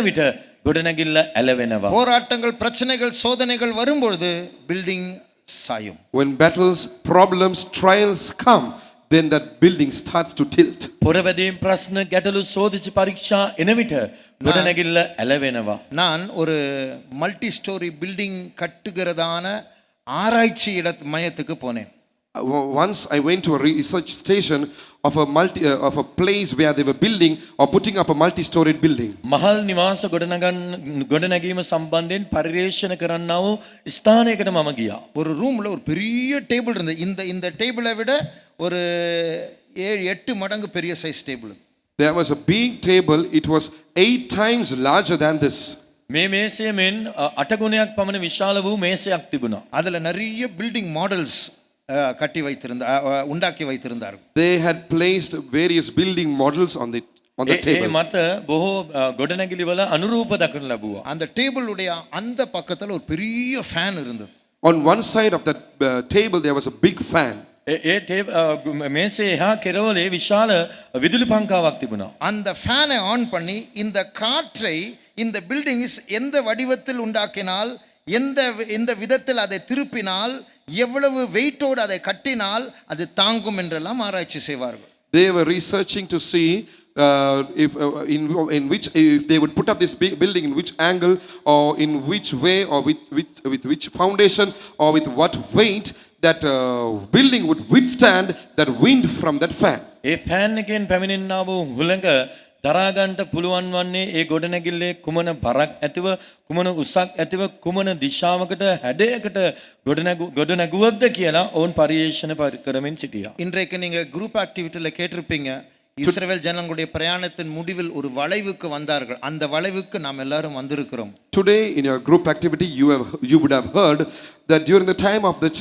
විට ගොඩනැගිල්ල ඇලවෙනවා. போராட்டங்கள் பிரச்சனைகள் சோதனைகள் வரும்பொழுது பில்டிங் சாயும். When battles, problems, trials come, then that building starts to tilt. පොරවැදීම් ප්‍රශ්න ගැටලු සෝදිසි පරීක්ෂා එන විට ගොඩනැගිල්ල ඇලවෙනවා. நான் ஒரு மல்டி ஸ்டோரி பில்டிங் கட்டுகிறதான ஆராய்ச்சி மையத்துக்கு போனேன். Once I went to a research station of a place where they were building or putting up a multi-storied building. මහල් නිවාස ගොඩනැගීම සම්බන්ධයෙන් පරිශන කරන්නා වූ ස්ථානයකට මම ගියා. ஒரு ரூம்ல ஒரு பெரிய டேபிள் இருந்தது. இந்த டேபிளை விட ஒரு 7-8 மடங்கு பெரிய size table. There was a big table. It was 8 times larger than this. මේ මේසය මෙන් 8 ගුණයක් පමණ විශාල වූ මේසයක් තිබුණා. அதுல நிறைய பில்டிங் மாடல்ஸ் உண்டாக்கி வைத்திருந்தார்கள். They had placed various building models on the table. ඒ මත බොහෝ ගොඩනැගිලි වල අනුරූප දක්වනු ලැබුවා. அந்த டேபிளுடைய அந்த பக்கத்துல ஒரு பெரிய ஃபேன் இருந்தது. On one side of that table there was a big fan. මේසේ එහා කෙරවලේ විශාල විදුලි පංකාවක් තිබුණා. அந்த ஃபேனை ஆன் பண்ணி இந்த காற்றை இந்த பில்டிங்ஸ் எந்த வடிவத்தில் உண்டாக்கினால் எந்த விதத்தில் அதை திருப்பினால் எவ்வளவு வெயிட்டோடு அதை கட்டினால் அது தாங்கும் என்றெல்லாம் ஆராய்ச்சி செய்வார்கள். They were researching to see if they would put up this building in which angle or in which way or with which foundation or with what weight that building would withstand that wind from that fan. A fan එකෙන් පැමිණෙනා වූ හුළඟ දරාගන්නට පුළුවන් වන්නේ ඒ ගොඩනැගිල්ලේ කුමන බරක් ඇතිව කුමන උසක් ඇතිව කුමන දිශාවකට හැඩයකට ගොඩනැගුවද්ද කියලා ඔවුන් පරිශන කරමින් සිටියා. இன்றைக்கு நீங்க குரூப் ஆக்டிவிட்டில கேட்டிருப்பீங்க. இஸ்ரவேல் ஜனங்களுடைய பிரயாணத்தின் முடிவில் ஒரு வளைவுக்கு வந்தார்கள். அந்த வளைவுக்கு நாம் எல்லாரும் வந்திருக்கிறோம். Today in your group activity you would have heard that during the time of the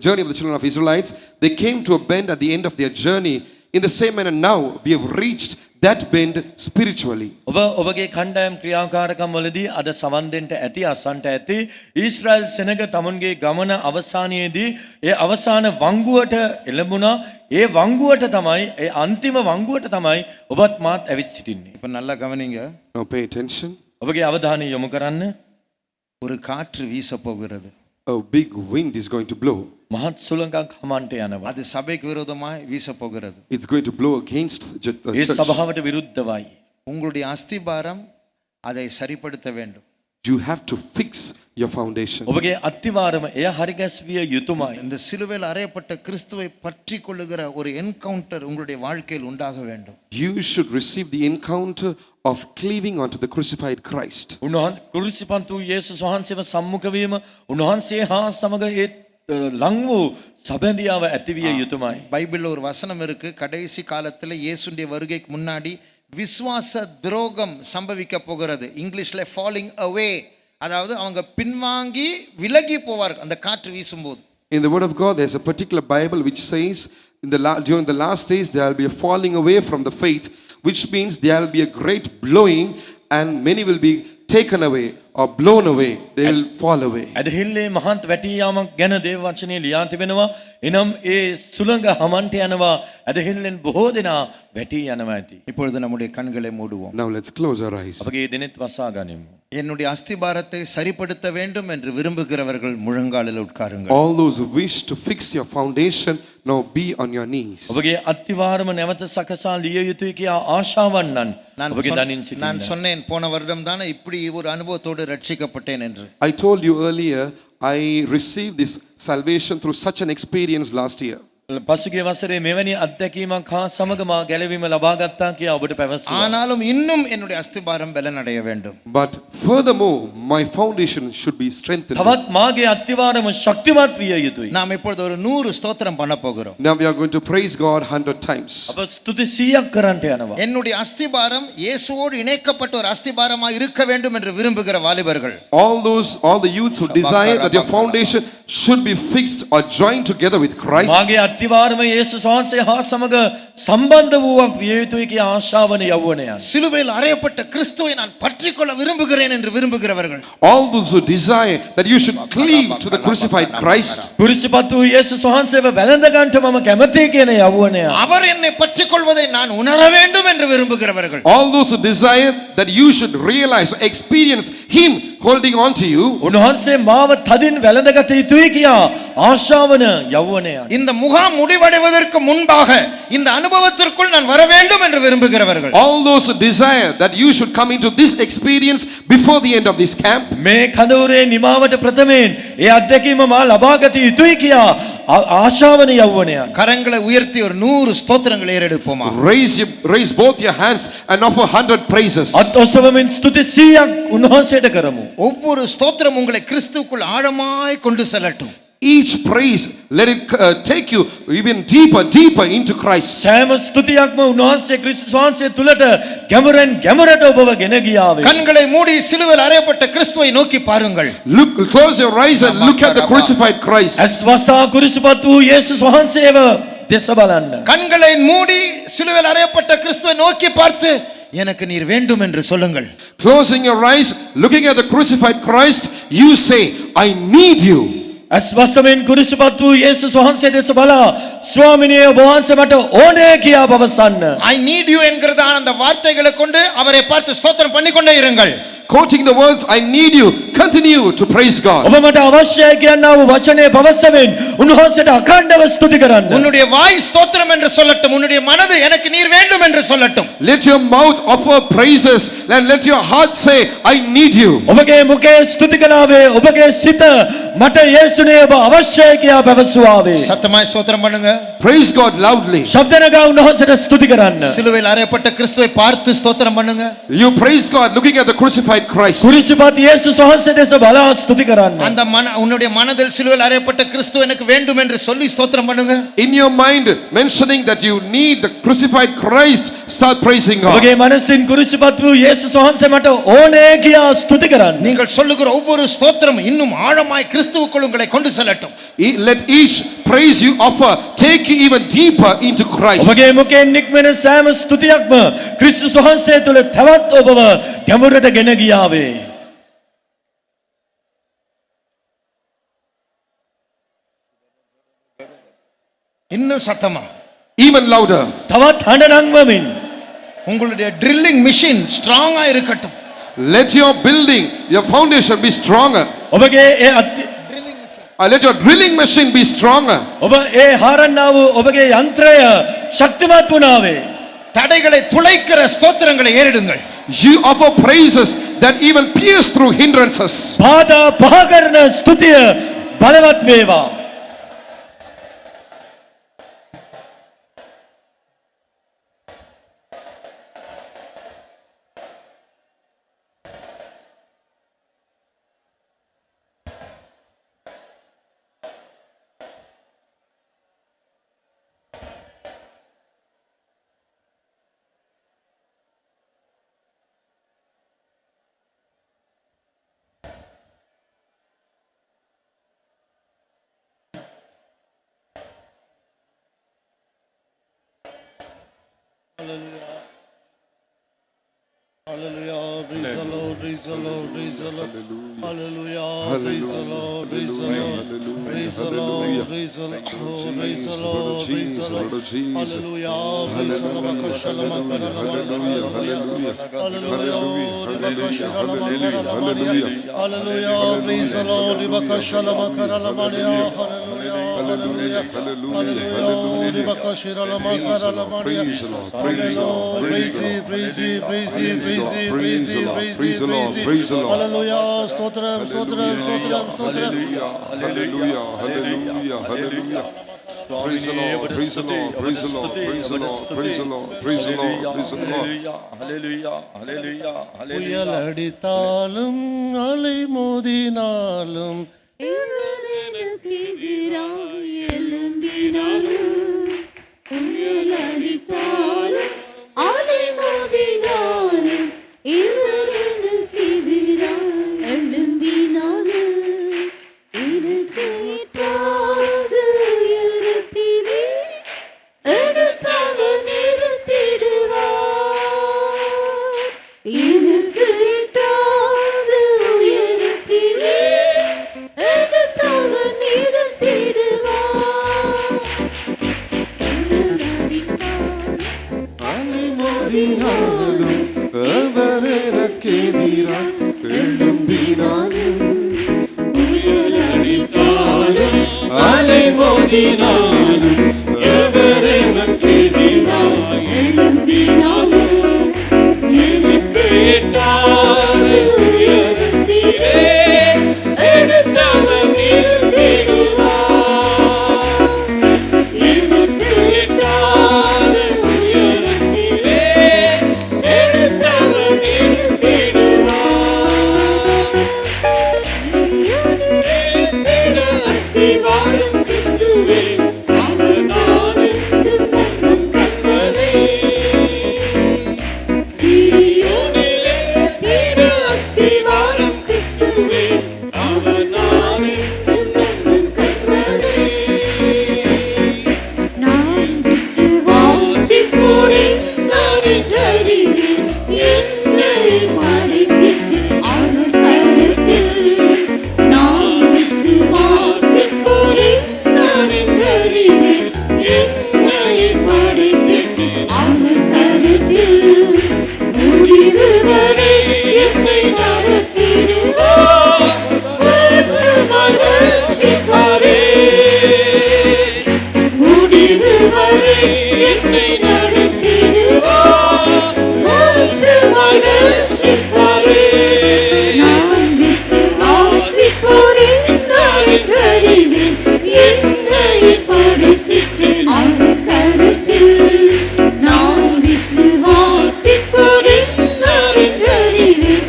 journey of the children of Israelites, they came to a bend at the end of their journey. In the same manner now we have reached that bend spiritually. ඔබගේ කණ්ඩායම් ක්‍රියාකාරකම් වලදී අද සවන් දෙන්න ඇති අසන්ට ඇති ඊශ්‍රායල් සෙනග තමුන්ගේ ගමන අවසානයේදී ඒ අවසාන වංගුවට එළඹුණා. ඒ වංගුවට තමයි ඒ අන්තිම වංගුවට තමයි ඔබත් මාත් ඇවිත් සිටින්නේ. இப்ப நல்லா கவனிங்க. Now pay attention. ඔබගේ අවධානය යොමු කරන්න. ஒரு காற்று வீச போகிறது. A big wind is going to blow. මහත් සුළඟක් හමන්ට යනවා. அது சபைக்கு விரோதமாய் வீச போகிறது. It's going to blow against the A church. සභාවට විරුද්ධවයි. உங்களுடைய அஸ்திபாரம் அதை சரிப்படுத்த வேண்டும். You have to fix your foundation. ඔබගේ අත්තිවාරම එය හරිගැස්විය යුතුමයි. இந்த சிலுவையில் அறையப்பட்ட கிறிஸ்துவை பற்றி கொள்ளுகிற ஒரு என்கவுண்டர் உங்களுடைய வாழ்க்கையில் உண்டாக வேண்டும். You should receive the encounter of cleaving onto the crucified Christ. කුරුසිපන්තු යේසුස් වහන්සේව සම්මුඛ වීම උන්වහන්සේ හා සමග ඒ ලං වූ සබැඳියාව ඇතිවිය යුතුමයි. பைபிள்ல ஒரு வசனம் இருக்கு. கடைசி காலத்துல இயேசுடைய வருகைக்கு முன்னாடி விசுவாச துரோகம் சம்பவிக்க போகிறது. இங்கிலீஷ்ல falling away, அதாவது அவங்க பின்வாங்கி விலகி போவார்கள் அந்த காற்று வீசும்போது. In the word of God there's a particular Bible which says during the last days there will be a falling away from the faith, which means there will be a great blowing and many will be taken away or blown away. They will fall away. ඇදහිල්ලේ මහත් වැටී යාමක් ගැන දේව වචනේ ලියා තිබෙනවා. එනම් ඒ සුළඟ හමන්ට යනවා. ඇදහිල්ලෙන් බොහෝ දෙනා වැටී යනවා ඇති. இப்பொழுது நம்முடைய கண்களை மூடுவோம். Now let's close our eyes. අපගේ දිනෙත් වසා ගනිමු. என்னுடைய அஸ்திபாரத்தை சரிப்படுத்த வேண்டும் என்று விரும்புகிறவர்கள் முழங்காலில் உட்காருங்கள். All those who wish to fix your foundation, now be on your knees. ඔබගේ අත්තිවාරම නැවත සකසා ලිය යුතුයි කියා ආශාවන්නන් ඔබගේ දනින් සිටින්න. நான் சொன்னேன் போன வருடம் தானே இப்படி ஒரு அனுபவத்தோடு ரட்சிக்கப்பட்டேன் என்று. I told you earlier I received this salvation through such an experience last year. පසුගිය වසරේ මෙවැනි අත්දැකීමක් හා සමග මා ගැලවීම ලබා ගත්තා කියා ඔබට පැවසුවා. ஆனாலும் இன்னும் என்னுடைய அஸ்திபாரம் பலனடைய வேண்டும். But furthermore, my foundation should be strengthened. තවත් මාගේ අත්තිවාරම ශක්තිමත් විය යුතුයි. நாம் இப்பொழுது ஒரு 100 ஸ்தோத்திரம் பண்ண போகிறோம். Now we are going to praise God 100 times. අප ස්තුති 100ක් කරන්නට යනවා. என்னுடைய அஸ்திபாரம் இயேசுவோடு இணைக்கப்பட்ட ஒரு அஸ்திபாரமாக இருக்க வேண்டும் என்று விரும்புகிற வாலிபர்கள், All the youths who desire that your foundation should be fixed or joined together with Christ. මාගේ අත්තිවාරම යේසුස් වහන්සේ හා සමග සම්බන්ධ වූවක් විය යුතුයි කියා ආශාවන යෞවනයන්. சிலுவையில் அறையப்பட்ட கிறிஸ்துவை நான் பற்றிக்கொள்ள விரும்புகிறேன் என்று விரும்புகிறவர்கள், All those who desire that you should cleave to the crucified Christ. කුරිසිපත් වූ යේසුස් වහන්සේව බැලඳ ගන්නට මම කැමතියි කියන යෞවනයන්. அவர் என்னை பற்றிக்கொள்வதை நான் உணர வேண்டும் என்று விரும்புகிறவர்கள், All those who desire that you should realize, experience Him holding on to you. උන්වහන්සේ මාව තදින් වැළඳගත යුතුයි කියා ආශාවන යෞවනයන්. இந்த முகாம் முடிவடைவதற்கு முன்பாக இந்த அனுபவத்திற்குள் நான் வர வேண்டும் என்று விரும்புகிறவர்கள், All those who desire that you should come into this experience before the end of this camp. මේ කඳවුරේ නිමාවට ප්‍රථමයෙන් ඒ අත්දැකීම මා ලබාගත යුතුයි කියා ආශාවන යෞවනයන්. கரங்களை உயர்த்தி ஒரு 100 ஸ்தோத்திரங்களை ஏறெடுப்போமா. Raise both your hands and offer 100 praises. අත් ඔසවමින් ස්තුති 100ක් උන්වහන්සේට කරමු. ஒவ்வொரு ஸ்தோத்திரம் உங்களை கிறிஸ்துவுக்குள் ஆழமாய் கொண்டு செல்லட்டும். Each praise, let it take you even deeper into Christ. සෑම ස්තුතියක්ම උන්වහන්සේ ක්‍රිස්තුස් වහන්සේ තුලට ගැඹුරෙන් ගැඹුරට ඔබව ගෙන ගියාවේ. கண்களை மூடி சிலுவையில் அறையப்பட்ட கிறிஸ்துவை நோக்கி பாருங்கள். Close your eyes and look at the crucified Christ. ඇස් වසා කුරිසිපත් වූ යේසුස් වහන්සේව දෙස බලන්න. கண்களை மூடி சிலுவையில் அறையப்பட்ட கிறிஸ்துவை நோக்கி பார்த்து எனக்கு நீர் வேண்டும் என்று சொல்லுங்கள். Closing your eyes, looking at the crucified Christ, you say, I need you. ඇස් වසමින් කුරිසිපත් වූ යේසුස් වහන්සේ දෙස බලා ස්වාමිනේ ඔබ වහන්සේ මට ඕනේ කියා පවසන්න. I need you என்கிறதான அந்த வார்த்தைகளை கொண்டு அவரை பார்த்து ஸ்தோத்திரம் பண்ணிக்கொண்டே இருங்கள். Quoting the words, I need you, continue to praise God. ඔබ මට අවශ්‍යයි කියනා වූ වචනේ පවසමින් උන්වහන්සේට අඛණ්ඩව ස්තුති කරන්න. உன்னுடைய வாய் ஸ்தோத்திரம் என்று சொல்லட்டும், உன்னுடைய மனது எனக்கு நீர் வேண்டும் என்று சொல்லட்டும். Let your mouth offer praises and let your heart say, I need you. ඔබගේ මුඛයේ ස්තුති කනාවේ ඔබගේ සිත මට යේසුනේ ඔබ අවශ්‍යයි කියා පැවසුවාවේ. சத்தமாய் ஸ்தோத்திரம் பண்ணுங்க. Praise God loudly. ශබ්ද නගා උන්වහන්සේට ස්තුති කරන්න. சிலுவையில் அறையப்பட்ட கிறிஸ்துவை பார்த்து ஸ்தோத்திரம் பண்ணுங்க. You praise God looking at the crucified Christ. කුරිසිපත් යේසුස් වහන්සේ දෙස බලා ස්තුති කරන්න. அந்த உன்னுடைய மனதில் சிலுவையில் அறையப்பட்ட கிறிஸ்து எனக்கு வேண்டும் என்று சொல்லி ஸ்தோத்திரம் பண்ணுங்க. In your mind, mentioning that you need the crucified Christ, start praising God. ඔබගේ මනසින් කුරිසිපත් වූ යේසුස් වහන්සේ මට ඕනේ කියා ස්තුති කරන්න. நீங்கள் சொல்லுகிற ஒவ்வொரு ஸ்தோத்திரம் இன்னும் ஆழமாய் கிறிஸ்துவுக்குள் உங்களை கொண்டு செல்லட்டும். Let each praise you offer take you even deeper into Christ. ඔබගේ මුඛයෙන් නික්මෙන සෑම ස්තුතියක්ම ක්‍රිස්තුස් වහන්සේ තුළ තවත් ඔබව ගැඹුරට ගෙන ගියාවේ. இன்னும் சத்தமா, Even louder. තවත් හඬ නංවමින් உங்களுடைய ட்ரில்லிங் மிஷின் ஸ்ட்ராங்கா இருக்கட்டும். Let your building, your foundation be stronger. ඔබගේ ඒ Let your drilling machine be stronger. ඔබ ඒ හාරන්නා වූ ඔබගේ යන්ත්‍රය ශක්තිමත් වුණාවේ. தடைகளை துளைக்கிற ஸ்தோத்திரங்களை ஏறிடுங்கள். You offer praises that even pierce through hindrances. බාධා පහ කරන ස්තුතිය බලවත් වේවා. Hallelujah, praise the Lord, praise the Lord, praise the Lord. Hallelujah, praise the Lord, praise the Lord, praise the Lord, praise the Lord, praise the Lord, praise the Lord. Hallelujah, praise the Lord, Bakashalama Hallelujah, hallelujah, Bakashalama hallelujah, praise the Lord, Bakashalama hallelujah, hallelujah, hallelujah, Bakashalama hallelujah, praise Him, praise Him, praise Him, praise Him, praise Him, praise Him, praise Him, hallelujah, stotram, stotram, stotram, stotram, Hallelujah, hallelujah, hallelujah, hallelujah. Praise the Lord, praise the Lord, praise the Lord, praise the Lord, praise the Lord, praise the Lord, praise the Lord. புயல் அடித்தாலும் அலை மோதினாலும் இவர் எனக்கு எதிராக எழும்பினாலும், புயல் அடித்தாலும் அலை மோதினாலும், இவர் எனக்கு எதிராக எழும்பினாலும், எனக்கு எட்டாத உயரத்திலே எடுத்தவர் நிறுத்திடுவார். எனக்கு எட்டாத உயரத்திலே எடுத்தவர் நிறுத்திடுவார். அலை மோதினாலும் அவர் எனக்கு எதிராக எழும்பினாலும், புயல் அடித்தாலும் அலை மோதினாலும், எவர் எனக்கு எதிராக எழும்பினாலும், எனக்கு எட்டாத உயரத்திலே எடுத்தவர் நிறுத்திடுவார். எனக்கு எட்டாத உயரத்திலே எடுத்தவர் நிறுத்திடுவார். அசிவாரம் கிறிஸ்துவே, அவர் நான் என்றும் நம்பும் கண்மலை. சீயோனிலே திரு அஸ்திவாரம் கிறிஸ்துவே, அவர் நான் என்றும் நம்பும் கண்மலை. நான் விசுவாசிப்போரேன், நான் என்றறிவேன், என்னை படைத்திட்டு அவர் கருத்தில். நான் விசுவாசிப்போரேன், நான் என்றறிவேன், என்னை படைத்திட்டு அவர் கருத்தில். முடிவு வரை என்னை நடத்திடுவார், மாற்றமாய் ரட்சிப்பாரே. முடிவு வரை என்னை நடத்திடுவார், மாற்றமாய் ரட்சிப்பாரே. நான் விசுவாசிப்போரேன், நான் என்றறிவேன், என்னை படைத்திட்டு அவர் கருத்தில். நான் விசுவாசிப்போரேன், நான் என்றறிவேன்,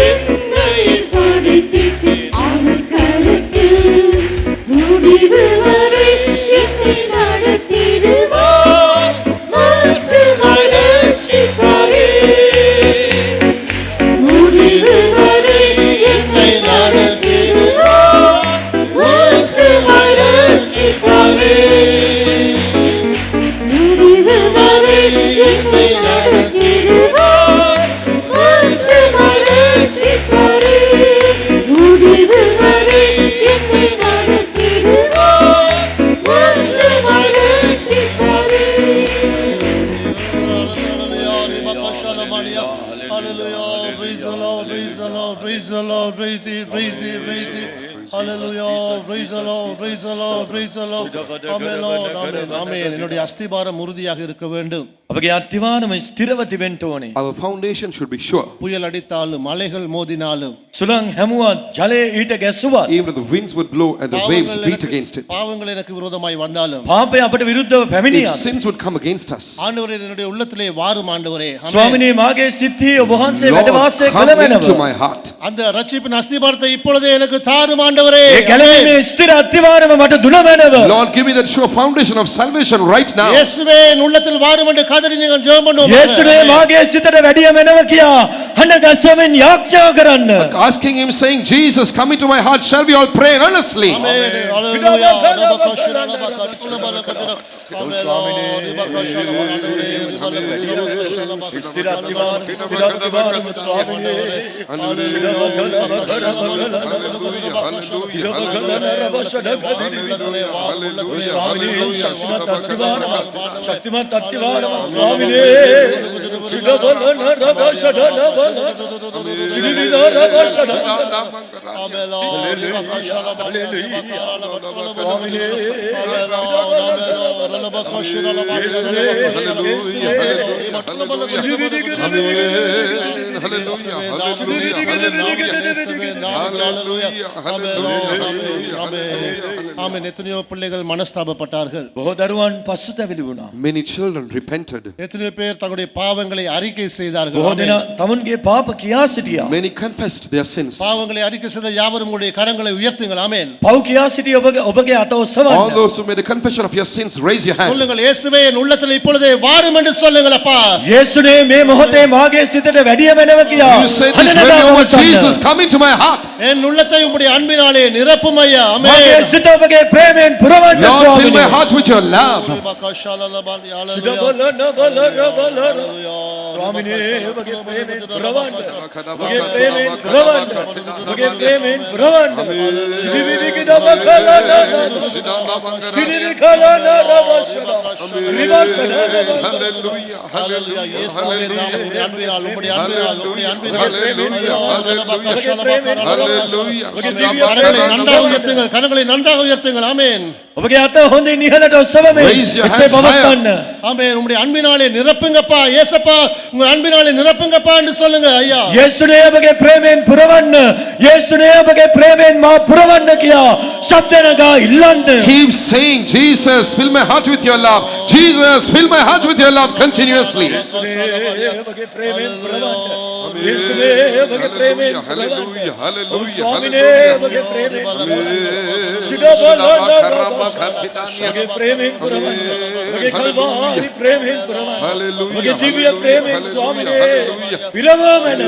என்னை படைத்திட்டு அவர் கருத்தில். முடிவு வரை என்னை நடத்திடுவார், மாற்றமாய் ரட்சிப்பாரே. முடிவு வரை என்னை நடத்திடுவார், மாற்றமாய் ரட்சிப்பாரே. முடிவு வரை என்னை நடத்திடுவார், மாற்றமாய் ரட்சிப்பாரே. முடிவு வரை என்னை நடத்திடுவார், மாற்றமாய் ரட்சிப்பாரே. Hallelujah, praise the Lord, praise the Lord, praise the Lord, praise it, praise it, praise it. Hallelujah, praise the Lord, praise the Lord, praise the Lord. Amen, Lord, amen, amen. என்னுடைய அஸ்திபாரம் உறுதியாக இருக்க வேண்டும். අපගේ අත්තිවාරම ස්ථිරව තිබෙන්න ඕනේ. our foundation should be sure. புயல் அடித்தாலும் மலைகள் மோதினாலும் සුළං හැමුවත් ජලය ඊට ගැස්සුවත් Even if the winds would blow and the waves beat against it, பாவங்கள் எனக்கு விரோதமாய் வந்தாலும் පාපය අපට විරුද්ධව if පැමිණියත් sins would come against us, ஆண்டவரே என்னுடைய உள்ளத்திலே வாரும் ஆண்டவரே. ஆமென். ස්වාමිනේ මාගේ සිත්හි ඔබ වහන්සේ වැඩ Lord, වාසය come කළ into මැනව. my heart. அந்த ரட்சிப்பின் அஸ்திபாரத்தை இப்பொழுதே எனக்கு தாரும் ஆண்டவரே. ඒ ගැලවීමේ ස්ථිර අත්තිවාරම මට දුන මැනව. Lord, give me that sure foundation of salvation right now. இயேசுவே என் உள்ளத்தில் வாரும் என்று கதறி நீங்கள் ஜெபம் பண்ணுவோம். යේසුනේ මාගේ සිතට වැඩිය මැනව කියා හඬ ගස්සමින් යාඥා කරන්න. Asking him, saying, Jesus, come into my heart. Shall we all pray earnestly? Amen. Hallelujah. ரபகஷன ரபகஷன பலகதர. Amen. ரபகஷன ஆண்டவரே. ස්ථිර අත්තිවාරම ස්ථිර අත්තිවාරම ස්වාමිනේ. ශක්තිමත් අත්තිවාරම சுவாமியே சிடபலன ரபஷடபல சிடிவித ரபஷட எத்தனையோ பிள்ளைகள் மனஸ்தாபப்பட்டார்கள். බොහෝ දරුවන් පසුතැවිලි වුණා. Many children repented. எத்தனையோ பேர் தங்களுடைய பாவங்களை அறிக்கை செய்தார்கள். බොහෝ දෙනා තමුන්ගේ පාප කියා සිටියා. Many confessed their sins. பாவங்களை அறிக்கை செய்த யாவரும் உங்களுடைய கரங்களை உயர்த்துங்கள். ஆமென். පව් කියා සිටි ඔබගේ අත All ඔසවන්න. those who made a confession of your sins, raise your hand. சொல்லுங்கள், இயேசுவே என் உள்ளத்தில் இப்பொழுதே வாரும் என்று சொல்லுங்கள் அப்பா. යේසුනේ මේ මොහොතේ මාගේ සිතට වැඩිය වෙනව කියා. You say this very hour, Jesus, come into my heart. என் உள்ளத்தை உம்முடைய அன்பினாலே நிரப்பும் ஐயா. මාගේ ஆமென். සිත ඔබගේ ප්‍රේමයෙන් පුරවන්න Lord, fill my ස්වාමීනි. heart with your love. සිඩබලන බල ස්වාමීනි ඔබගේ ප්‍රේමයෙන් පුරවන්න. ඔබගේ ප්‍රේමයෙන් පුරවන්න. ඔබගේ ප්‍රේමයෙන් පුරවන්න. සිවිවිලි දබකලන සිවිවිලි කලන රවෂන රිවෂන Hallelujah. ஹalleluya. இயேசுவே நாமம் உம்முடைய அன்பினால் உம்முடைய அன்பினால் உம்முடைய அன்பினால் கரங்களை நன்றாக உயர்த்துங்கள், கரங்களை நன்றாக உயர்த்துங்கள். ஆமென். ඔබගේ අත හොඳින් ඉහළට ඔසවමින් Raise your එසේ hands පවත්වන්න. ஆமென். உம்முடைய அன்பினாலே நிரப்புங்கப்பா. இயேசப்பா உங்க அன்பினாலே நிரப்புங்கப்பா என்று சொல்லுங்க ஐயா. යේසුනේ ඔබගේ ප්‍රේමයෙන් පුරවන්න. යේසුනේ ඔබගේ ප්‍රේමයෙන් මා පුරවන්න කියා ශබ්ද නගා ඉල්ලන්න. Keep saying, Jesus, fill my heart with your love. Jesus, fill my heart with your love continuously. ඔබගේ ප්‍රේමයෙන් පුරවන්න. යේසුනේ ඔබගේ ප්‍රේමයෙන් පුරවන්න. Hallelujah. ස්වාමිනේ ඔබගේ ප්‍රේමයෙන් පුරවන්න. සිඩබලන ඔබගේ ප්‍රේමයෙන් පුරවන්න. ඔබගේ කල්වාරි ප්‍රේමයෙන් පුරවන්න. ඔබගේ දිව්‍ය ප්‍රේමයෙන් ස්වාමිනේ පිරවමන.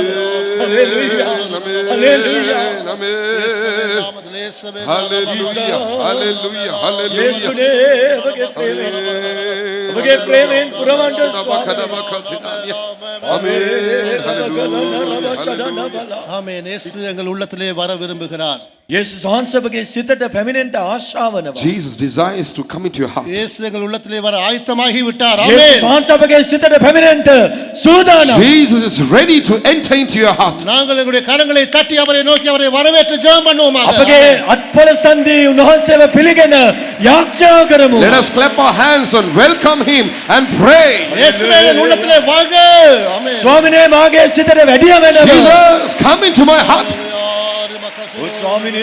හalleluya. හalleluya. යේසුනේ ඔබගේ ප්‍රේමයෙන් ඔබගේ ප්‍රේමයෙන් පුරවන්න ස්වාමීනි. ஆமென். இயேசு எங்கள் உள்ளத்திலே வர விரும்புகிறார். යේසුස් වහන්සේ ඔබගේ සිතට පැමිණෙන්න ආශාවනවා. Jesus desires to come into your heart. இயேசு எங்கள் உள்ளத்திலே வர ஆயத்தமாகி விட்டார். යේසුස් ஆமென். වහන්සේ ඔබගේ සිතට පැමිණෙන්න සූදානම්. Jesus is ready to enter into your heart. நாங்கள் எங்களுடைய கரங்களை தட்டி அவரை நோக்கி அவரை வரவேற்று ஜெபம் பண்ணுவோமாக. අපගේ අත්පොළ සන්ධි උන්වහන්සේව පිළිගෙන යාඥා කරමු. Let us clap our hands and welcome him and pray. இயேசுவே எங்கள் உள்ளத்திலே வாங்க. ஆமென். ස්වාමිනේ මාගේ සිතට වැඩිය වෙනවා. Jesus, come into my heart. ඔව් ස්වාමිනේ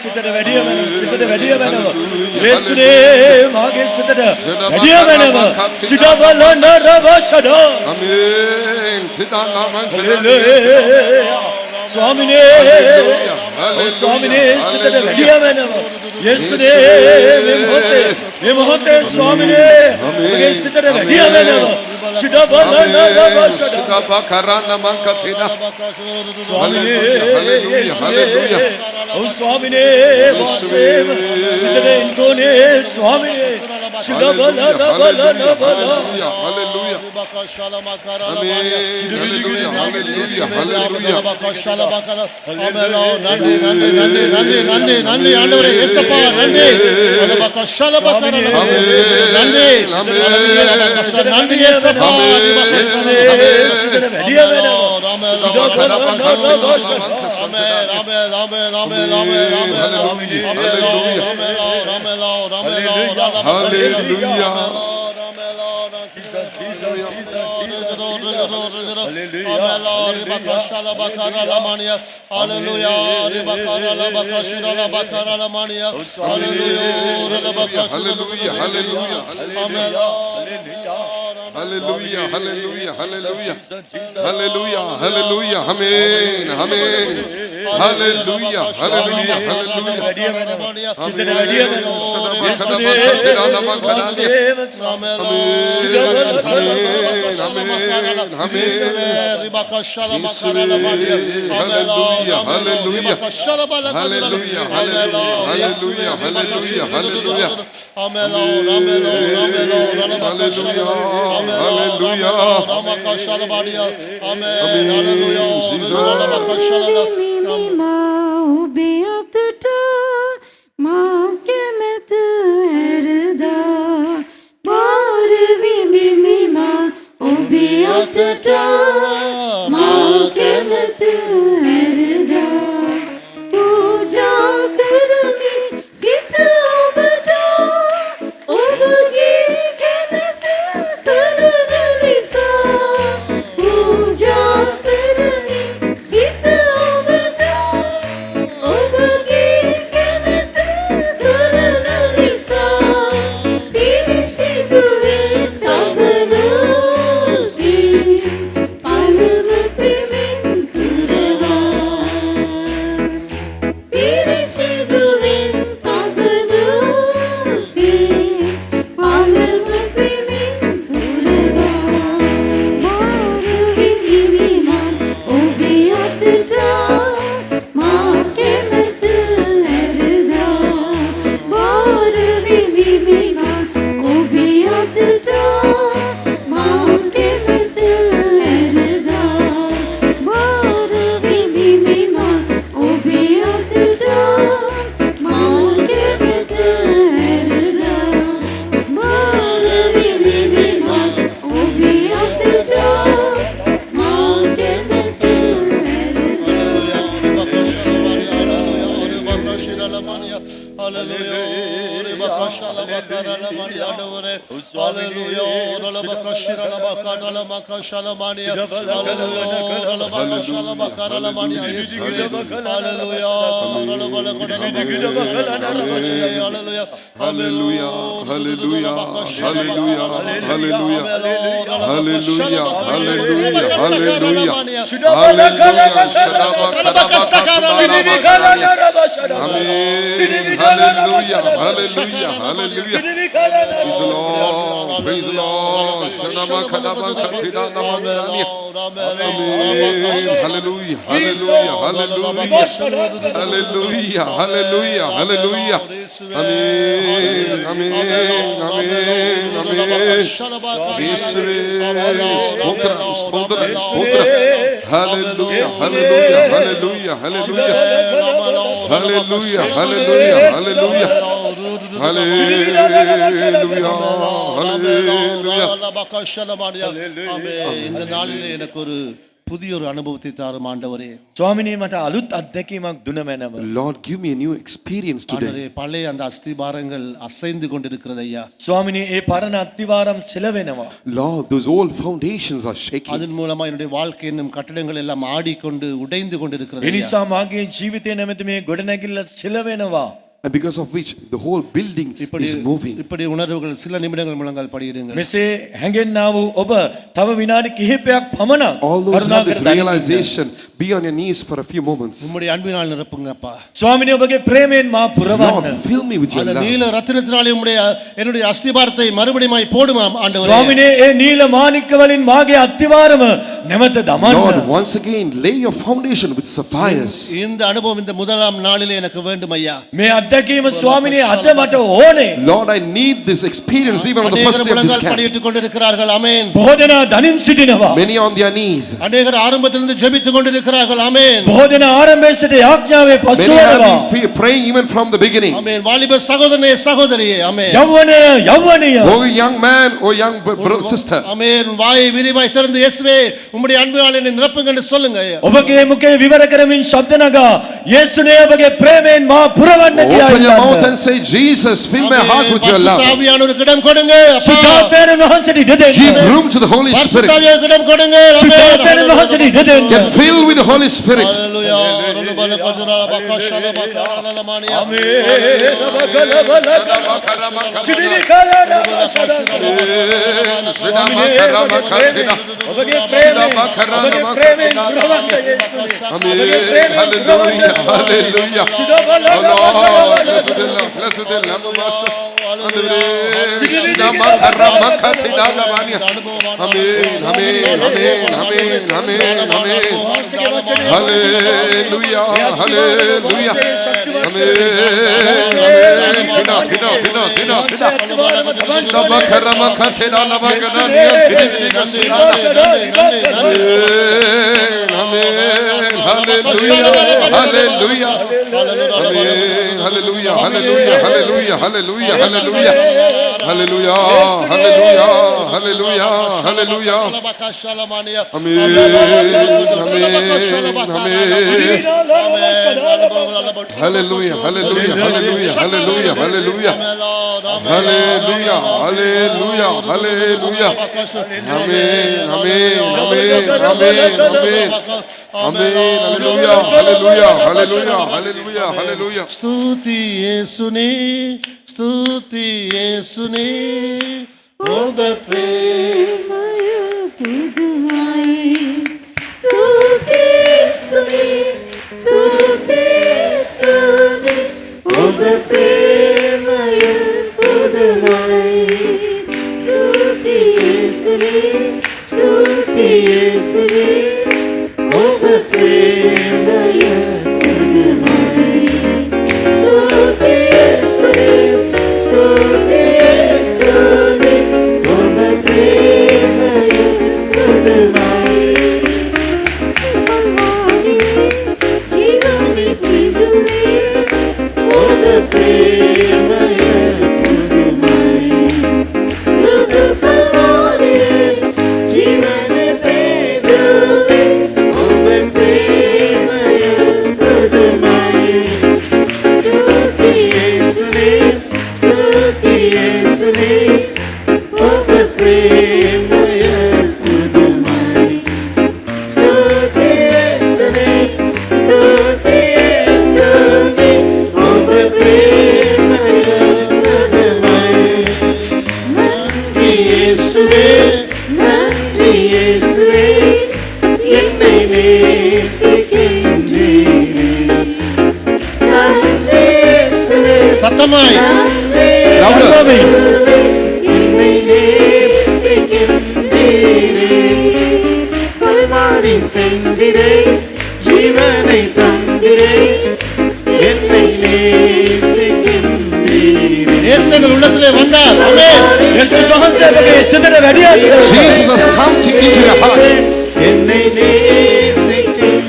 සිතට වැඩිය වෙනවා. සිතට වැඩිය වෙනවා. යේසුනේ මාගේ සිතට වැඩිය වෙනවා. සිඩබලන රවෂඩ. Amen. හalleluya. ස්වාමිනේ ඔව් ස්වාමිනේ සිතට වැඩිය වෙනවා. යේසුනේ මේ මොහොතේ ස්වාමිනේ මගේ සිතට වැඩිය වෙනවා. සිඩබලන රවෂඩ. ස්වාමිනේ Hallelujah. ඔව් ස්වාමිනේ වාසේම සිතට එන්තෝනේ ස්වාමිනේ සිඩබලන රවලන බල. Hallelujah. நன்றி ஆண்டவரே. இயேசப்பா நன்றி. நன்றி இயேசப்பா. සිතට වැඩිය වෙනවා. Hallelujah. Amen. Hallelujah. සිතට වැඩිය වෙනවා. Mima मत हरदा पूजा करमी सित ओबटा ओबगे केमत करन लिसा पूजा करमी सित ओबटा ओबगे केमत करन लिसा පිරිසිදුවේ තබනෝ සී පළම ප්‍රෙමෙන් පුරවා පිරිසිදුවේ තබනෝ සී පළම ප්‍රෙමෙන් පුරවා මාරු විවිමා ඔබේ අතට මා කැමත ඇරදා මාරු විවිමා ඔබේ අතට මා කැමත ඇරදා මාරු විවිමා ඔබේ අතට මා කැමත ඇරදා මාරු විවිමා ඔබේ අතට මා කැමත Hallelujah, hallelujah, hallelujah. Praise the Lord, praise the Lord. Shanama kadaba katina namanani. Amen. Hallelujah, hallelujah, hallelujah. Hallelujah, hallelujah, hallelujah. Amen, amen, amen, amen. Yeshuve, stotra, stotra, stotra. Hallelujah, hallelujah, hallelujah, hallelujah. Hallelujah, hallelujah, hallelujah. Hallelujah, hallelujah. இந்த நாளிலே எனக்கு ஒரு புதிய ஒரு அனுபவத்தை தாரும் ஆண்டவரே. ස්වාමිනේ මට අලුත් අත්දැකීමක් දුන මැනව. Lord, give me a new experience today. ஆண்டவரே, பழைய அந்த அஸ்திபாரங்கள் அசைந்து கொண்டிருக்கிறது ஐயா. ස්වාමිනේ ඒ පරණ අත්තිවාරම් සෙලවෙනවා. Lord, those old foundations are shaking. அதன் மூலமா என்னுடைய வாழ்க்கை என்னும் கட்டடங்கள் எல்லாம் ஆடிக்கொண்டு உடைந்து கொண்டிருக்கிறது ඒ ஐயா. නිසා මාගේ ජීවිතය නැමැති මේ ගොඩනැගිල්ල සෙලවෙනවා. And because of which the whole building is moving. இப்படி உணர்வுகள் சில நிமிடங்கள் முழங்கால் படியிடுங்கள். මෙසේ හැඟෙන්නා වූ ඔබ තව විනාඩි කිහිපයක් පමණක් All those who have this දනින්න. realization, be on your knees for a few moments. உம்முடைய அன்பினால் நிரப்புங்கப்பா. ස්වාමිනේ ඔබගේ ප්‍රේමයෙන් මා Lord, පුරවන්න. fill me with your அந்த love. நீல ரத்தினத்தினாலே உம்முடைய என்னுடைய அஸ்திபாரத்தை மறுபடியும் போடுமாம் ஆண்டவரே. ස්වාමිනේ ඒ නීල මාණික්ක වලින් මාගේ අත්තිවාරම නැවත දමන්න. Lord, once again, lay your foundation with sapphires. இந்த அனுபவம் இந்த முதலாம் நாளிலே எனக்கு வேண்டும் ஐயா. මේ අත්දැකීම ස්වාමිනේ අද මට ඕනේ. Lord, I need this experience even on the first day of this முழங்கால் camp. படியிட்டுக் கொண்டிருக்கிறார்கள். ஆமென். බොහෝදෙනා දනින් සිටිනවා. Many on their knees. அநேகர் ஆரம்பத்திலிருந்து ஜெபித்துக் கொண்டிருக்கிறார்கள். ஆமென். බොහෝදෙනා ආරම්භයේ සිට යාඥාවේ Many පසු have වෙනවා. been praying even from the beginning. ஆமென். வாலிப சகோதரனே சகோதரியே ஆமென். යෞවනය යෞවනිය. Oh young man, oh young brother, sister. ஆமென். வாயை விரிவாய் திறந்து இயேசுவே உம்முடைய அன்பினால் என்னை நிரப்புங்க என்று சொல்லுங்க ஐயா. ඔබගේ මුඛේ විවර කරමින් ශබ්ද නගා යේසුනේ ඔබගේ ප්‍රේමයෙන් මා පුරවන්න Open your කියලා. mouth and say, Jesus, fill my heart with your love. ஆவியானவருக்கு இடம் கொடுங்க. அப்பா. සුද්ධාත්මයන් වහන්සේට ඉඩ Give දෙන්න. room to the Holy Spirit. பரிசுத்தாவியாருக்கு இடம் கொடுங்க. සුද්ධාත්මයන් වහන්සේට ඉඩ දෙන්න. Get filled with the Holy Spirit. Hallelujah. ரலபல கஜரல பகஷல பகரல மானியா. ඔබගේ ප්‍රේමයෙන් පුරවන්න යේසුනේ. Amen. Hallelujah. Hallelujah. Oh Lord, bless with the love, bless with the love, Master. Amen. Amen. Amen. Amen. Hallelujah. Hallelujah. Amen. Tina. Amen. Hallelujah. Hallelujah. Amen. Hallelujah. Hallelujah. Hallelujah. Hallelujah. Hallelujah. Hallelujah. Hallelujah. Hallelujah. Hallelujah. Amen. Hallelujah. Hallelujah. Hallelujah. Hallelujah. Hallelujah. Hallelujah. Hallelujah. Hallelujah. Amen. Amen. Amen. Amen. Amen. Amen. Hallelujah. Hallelujah. Hallelujah. Hallelujah. Hallelujah. స్తుతి యేసునే స్తుతి యేసునే ඔබ ప్రేమయ పుదుమై స్తుతిసుని స్తుతిసుని ඔබ ప్రేమయ పుదుమై స్తుతిసుని స్తుతిసుని ඔබ ప్రేమయ పుదుమై స్తుతిసుని స్తుతిసుని ඔබ ప్రేమయ పుదుమై జీవని పిదువే ඔබ ప్రేమయ పుదుమై మృదు కల్వారి జీవని పిదువే ඔබ ప్రేమయ పుదుమై స్తుతి యేసునే స్తుతి యేసునే ඔබ ప్రేమయ పుదుమై స్తుతి యేసునే స్తుతి యేసునే ඔබ ప్రేమయ పుదుమై நன்றி இயேசுவே நன்றி இயேசுவே என்னை நேசிக்கின்றீரே நன்றி இயேசுவே சத்தமாய் நன்றி Louder. இயேசுவே என்னை நேசிக்கின்றீரே கல்வாரி சென்றிரே ஜீவனை தந்திரே என்னை நேசிக்கின்றீரே இயேசுங்கள் உள்ளத்திலே வந்தார் ஆமென் යේසුස් වහන්සේ අපගේ සිතට වැඩියා. Jesus has come into your heart. என்னை நேசிக்கின்றீரே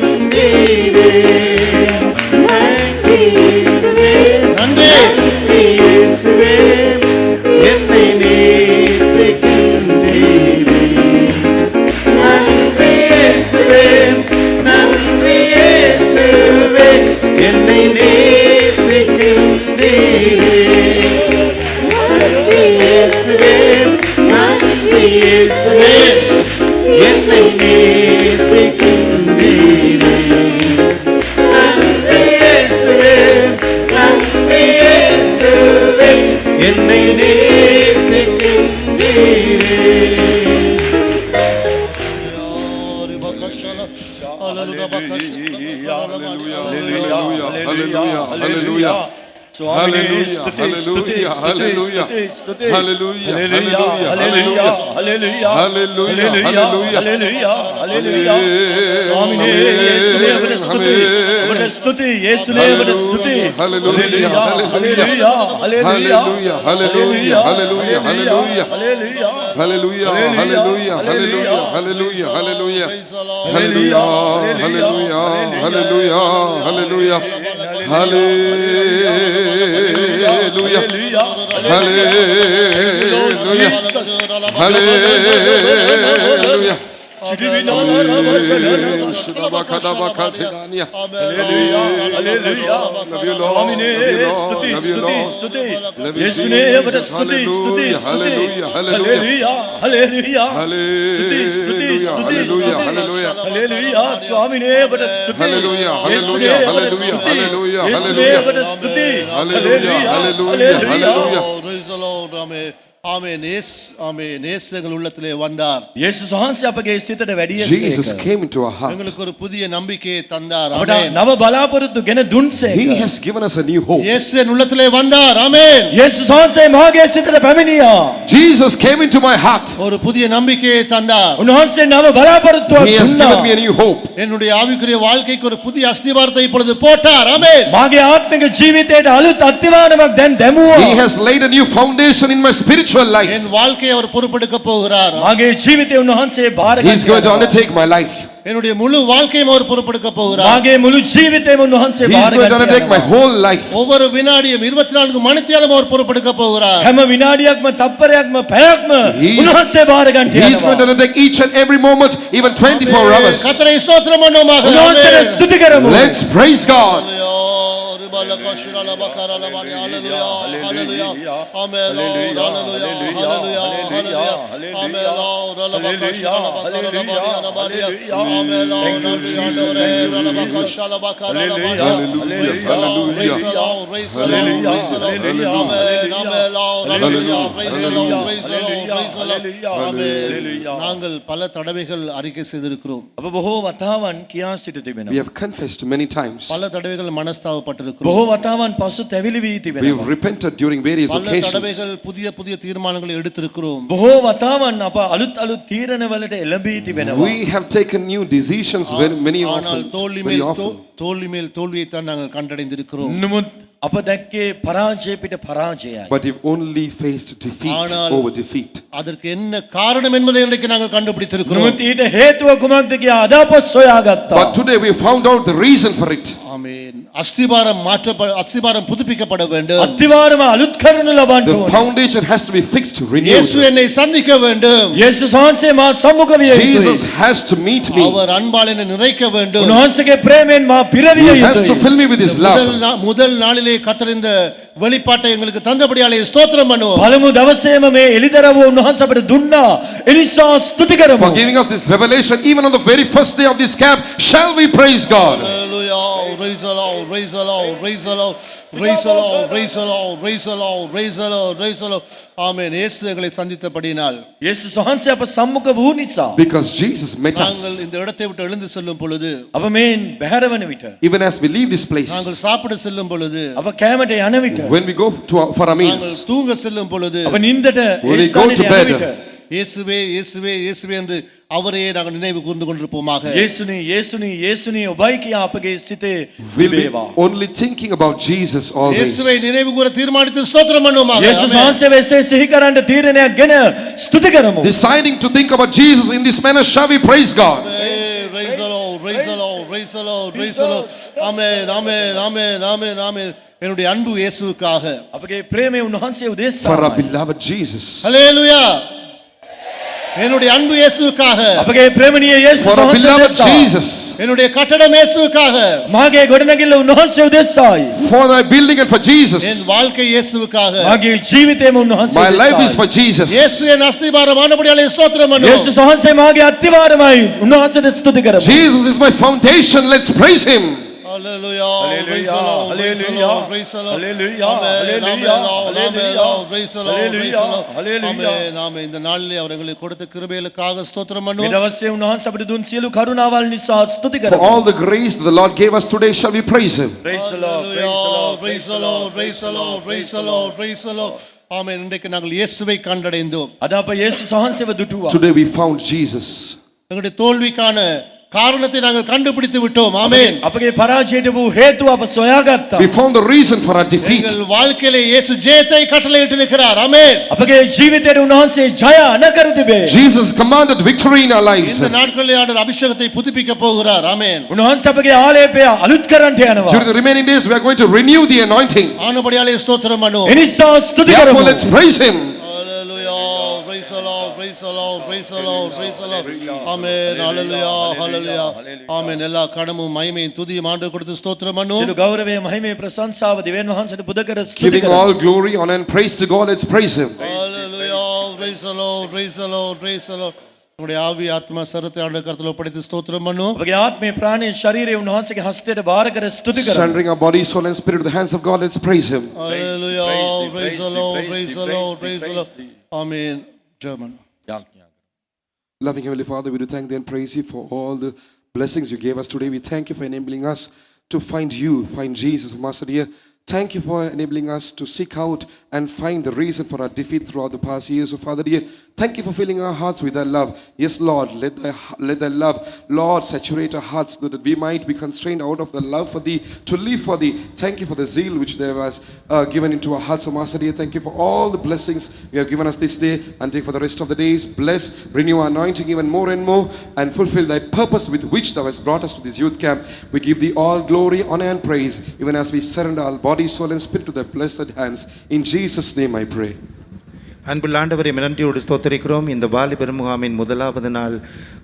நன்றி இயேசுவே நன்றி நன்றி இயேசுவே என்னை நேசிக்கின்றீரே நன்றி இயேசுவே நன்றி இயேசுவே என்னை நேசிக்கின்றீரே நன்றி இயேசுவே நன்றி இயேசுவே என்னை நேசிக்கின்றீரே நன்றி இயேசுவே நன்றி இயேசுவே என்னை நேசிக்கின்றீரே Hallelujah, hallelujah, hallelujah, hallelujah, hallelujah. Hallelujah, hallelujah, hallelujah, hallelujah. Hallelujah. Hallelujah. Hallelujah. ஆமென் ஆமென் இயேசுங்கள் உள்ளத்திலே வந்தார் යේසුස් වහන්සේ අපගේ සිතට වැඩියා. Jesus came into our heart. எங்களுக்கு ஒரு புதிய நம்பிக்கையை தந்தார் අපට ஆமென் නව බලාපොරොත්තු ගෙන දුන්සේක. He has given us a new hope. இயேசு என் உள்ளத்திலே வந்தார் ஆமென் යේසුස් වහන්සේ මාගේ සිතට පැමිණියා. Jesus came into my heart. ஒரு புதிய நம்பிக்கையை தந்தார் උන්වහන්සේ නව බලාපොරොත්තුවක් He has given me දුන්නා. a new hope. என்னுடைய ஆவிக்குரிய வாழ்க்கைக்கு ஒரு புதிய அஸ்திவாரத்தை இப்பொழுது போட்டார் ஆமென் මාගේ ආත්මික ජීවිතයට අලුත් අත්තිවාරමක් දැන් දැමුවා. He has laid a new foundation in my spiritual life. என் வாழ்க்கையை அவர் பொறுப்பெடுக்க போகிறார் මාගේ ජීවිතය උන්වහන්සේ බාර He is going to ගන්නවා. undertake my life. என்னுடைய முழு வாழ்க்கையும் அவர் பொறுப்பெடுக்க போகிறார். මාගේ මුළු ජීවිතේම උන්වහන්සේ He is going to undertake my බාරගන්න whole life. ஒவ்வொரு வினாடியும் 24 மணித்தியாலும் அவர் பொறுப்பெடுக்க போகிறார். හැම විනාඩියක්ම තප්පරයක්ම පැයක්ම He is- උන්වහන්සේ බාරගන්න He is going to යනවා. undertake each and every moment, even 24 hours. கர்த்தரை ஸ்தோத்திரம் பண்ணுவோமாக. උන්වහන්සේට ස්තුති කරමු. Let's praise God. நாங்கள் பல தடவைகள் அறிக்கை செய்திருக்கிறோம். අප බොහෝ වතාවන් කියා සිට We තිබෙනවා. have confessed many times. பல தடவைகள் மனஸ்தாபப்பட்டிருக்கிறோம். බොහෝ වතාවන් පසු තැවිලි වී We have තිබෙනවා. repented during various பல occasions. தடவைகள் புதிய புதிய தீர்மானங்களை எடுத்திருக்கிறோம். බොහෝ වතාවන් අප අලුත් තීරණවලට එළඹී තිබෙනවා. We have taken new decisions very many ஆனால் often. தோல்வி Very மேல் often. தோல்வி மேல் தோல்வியைத்தான் நாங்கள் கண்டடைந்திருக்கிறோம். නමුත් අප දැක්කේ පරාජය පිට පරාජයයි. But you've only faced defeat ஆனால் over defeat. அதற்கு என்ன காரணம் என்பதை இன்றைக்கு நாங்கள் கண்டுபிடித்திருக்கிறோம். නමුත් ඊට හේතුව කුමක්ද කියා අද අප සොයාගත්තා. But today we found out the reason for it. ஆமென். அஸ்திபாரம் புதுப்பிக்கப்பட வேண்டும். අත්තිවාරම අලුත් කරනු ලබන්න The ඕනේ. foundation has to be fixed, இயேசு renewed. என்னை சந்திக்க வேண்டும். යේසුස් වහන්සේ මා සම්මුඛ විය Jesus යුතුයි. has to meet me. அவர் அன்பால் என்னை நிறைக்க வேண்டும். උන්වහන්සේගේ ප්‍රේමයෙන් මා පිරවිය He has to යුතුයි. fill me with His love. முதல் நாளிலே கர்த்தர் இந்த வெளிப்பாட்டை எங்களுக்கு தந்தபடியாலே ஸ்தோத்திரம் பண்ணுவோம். පළමු දවසේම මේ එළිදරව් උන්වහන්සේ අපට දුන්නා. ඒ නිසා ස්තුති කරමු. For giving us this revelation, even on the very first day of this camp, shall we praise God? Hallelujah. Praise the Lord. Praise the Lord. Praise the Lord. Praise the Lord. Praise the Lord. Praise the Lord. Praise the Lord. Praise the Lord. ஆமென். இயேசு எங்களை சந்தித்தபடியினால் යේසුස් වහන්සේ අප සම්මුඛ වූ නිසා Because Jesus met நாங்கள் us. இந்த இடத்தை விட்டு எழுந்து செல்லும் பொழுது, අප මේන් බැහැරවන විට Even as we leave this place, நாங்கள் சாப்பிட செல்லும் பொழுது, අප කෑමට යන විට when we go for our நாங்கள் meals, தூங்க செல்லும் பொழுது, අප නින්දට When we ඒ go ස්ථානයට to යන bed, විට இயேசுவே இயேசுவே இயேசுவே என்று அவரையே நாங்கள் நினைவு கூர்ந்து கொண்டிருப்போமாக. යේසුනි යේසුනි යේසුනි ඔබයි කියා අපගේ සිතේ we'll be තිබේවා. only thinking about Jesus always. இயேசுவை நினைவு கூற தீர்மானித்து ஸ்தோத்திரம் பண்ணுவோமாக. යේසුස් ஆமென். වහන්සේ වෙසේ සිහි කරන්න තීරණයක් ගෙන ස්තුති කරමු. Deciding to think about Jesus in this manner, shall we praise God? Hey, praise the Lord, praise the Lord, praise the Lord, praise the Lord. Amen, amen, amen, amen, amen. என்னுடைய அன்பு இயேசுவுக்காக. අපගේ ප්‍රේමය උන්වහන්සේ For our උදෙසා beloved Jesus. ஹல்லேலூயா. என்னுடைய அன்பு இயேசுவுக்காக. අපගේ ප්‍රේමණීය යේසුස් For our වහන්සේ beloved උදෙසා Jesus. என்னுடைய கட்டடம் இயேசுவுக்காக. මාගේ ගොඩනැගිල්ල උන්වහන්සේ උදෙසායි. For thy building and for N Jesus. வாழ்க்கை இயேசுவுக்காக. මාගේ ජීවිතේම උන්වහන්සේ My life is උදෙසායි. for Jesus. இயேசு என் அஸ்திபாரம் ஆனபடியாலே ஸ்தோத்திரம் பண்ணுவோம். යේසුස් වහන්සේ මාගේ අත්තිවාරමයි උන්වහන්සේට ස්තුති කරමු. Jesus is my foundation. Let's praise Him. Hallelujah. Praise the Hallelujah. Lord. Praise the Lord. Praise the Lord. Hallelujah. Amen. Hallelujah. Amen. Lord. Amen. Hallelujah. Lord. Praise the Lord. Praise the Lord. Hallelujah. Amen. Amen. இந்த நாளிலே அவர் எங்களுக்கு கொடுத்த கிருபைகளுக்காக ஸ்தோத்திரம் මේ பண்ணுவோம். දවසේ උන්වහන්සේ අපට දුන් සියලු කරුණාවල් නිසා ස්තුති For කරමු. all the grace that the Lord gave us today, shall we praise Him? Praise the Lord. Hallelujah. Praise the Lord. Praise the Lord. Praise the Lord. Praise the Lord. ஆமென். இன்றைக்கு நாங்கள் இயேசுவை கண்டடைந்தோம். අද අප යේසුස් වහන්සේව දුටුවා. Today we found Jesus. எங்களுடைய தோல்விக்கான காரணத்தை நாங்கள் கண்டுபிடித்து விட்டோம். ஆமென். අපගේ පරාජයට වූ හේතුව අප සොයාගත්තා. We found the reason for our defeat. எங்கள் வாழ்க்கையிலே இயேசு ஜெயத்தை கட்டளையிட்டிருக்கிறார். ஆமென். අපගේ ජීවිතයට උන්වහන්සේ ජය අනකර තිබේ. Jesus commanded victory in our lives. இந்த நாட்களிலே ஆண்டவர் அபிஷேகத்தை புதுப்பிக்க போகிறார். ஆமென். උන්වහන්සේ අපගේ ආලේපය අලුත් කරන්නට යනවා. During the remaining days, we are going to renew the anointing. ஆனபடியாலே ஸ்தோத்திரம் பண்ணுவோம். එනිසා ස්තුති Therefore, කරමු. let's praise Him. Hallelujah. Praise the Lord. Praise the Lord. Praise the Lord. Praise the Lord. Amen. Hallelujah. Hallelujah. Amen. எல்லா கடமும் மகிமையும் துதியும் ஆண்டவருக்கு கொடுத்து ஸ்தோத்திரம் பண்ணுவோம். සියලු ගෞරවය මහිමේ ප්‍රශංසාව දෙවියන් වහන්සේට පුද කර ස්තුති Giving කරමු. all glory, honor, and praise to God, let's praise Him. Hallelujah. Praise the Lord. Praise the Lord. Praise the Lord. நம்முடைய ஆவி ஆத்மா சரத்தை ஆண்டவர் கருத்துல ஒப்படைத்து ஸ்தோத்திரம் பண்ணுவோம். අපගේ ආත්මේ ප්‍රාණය ශරීරය උන්වහන්සේගේ හස්තයට බාර කර ස්තුති කරමු. Surrendering our body, soul, and spirit to the hands of God, let's praise Him. Hallelujah. Praise the Lord. Praise the Lord. Praise the Lord. Amen. German. Loving Heavenly Father, we do thank Thee and praise You for all the blessings You gave us today. We thank You for enabling us to find You, find Jesus, Master dear. Thank you for enabling us to seek out and find the reason for our defeat throughout the past years, oh Father dear. Thank you for filling our hearts with thy love. Yes, Lord, let thy love, Lord, saturate our hearts so that we might be constrained out of the love for thee to live for thee. Thank you for the zeal which thou hast given into our hearts, oh Master dear. Thank you for all the blessings you have given us this day, and take for the rest of the days. Bless, renew our anointing even more and more, and fulfill thy purpose with which thou hast brought us to this youth camp. We give thee all glory, honor, and praise, even as we surrender our body, soul, and spirit to thy blessed hands. In Jesus' name I pray. அன்புள்ள ஆண்டவரை நன்றியோடு ஸ்தோத்திரிக்கிறோம். இந்த வாலிபர் முகாமின் முதலாவது நாள்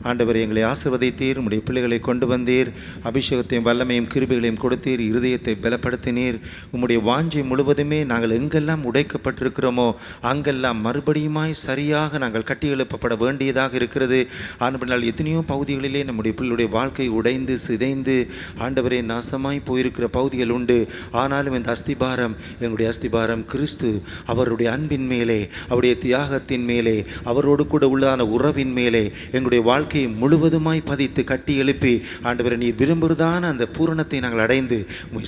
ஆண்டவரை எங்களை ஆசீர்வதித்தீர், உம்முடைய பிள்ளைகளை கொண்டு வந்தீர், அபிஷேகத்தையும் வல்லமையும் கிருபைகளையும் கொடுத்தீர், இருதயத்தை பலப்படுத்தினீர். உம்முடைய வாஞ்சை முழுவதுமே நாங்கள் எங்கெல்லாம் உடைக்கப்பட்டிருக்கிறோமோ அங்கெல்லாம் மறுபடியுமாய் சரியாக நாங்கள் கட்டி எழுப்பப்பட வேண்டியதாக இருக்கிறது. ஆண்டவரால் எத்தனையோ பகுதிகளிலே நம்முடைய பிள்ளையுடைய வாழ்க்கை உடைந்து சிதைந்து ஆண்டவரே நாசமாய் போயிருக்கிற பகுதிகள் உண்டு. ஆனாலும் இந்த அஸ்திபாரம், எங்களுடைய அஸ்திபாரம் கிறிஸ்து, அவருடைய அன்பின் மேலே, அவருடைய தியாகத்தின் மேலே, அவரோடு கூட உள்ளதான உறவின் மேலே எங்களுடைய வாழ்க்கையை முழுவதுமாய் பதித்து கட்டி எழுப்பி ஆண்டவரை நீர் விரும்புகிறதான அந்த பூரணத்தை நாங்கள் அடைந்து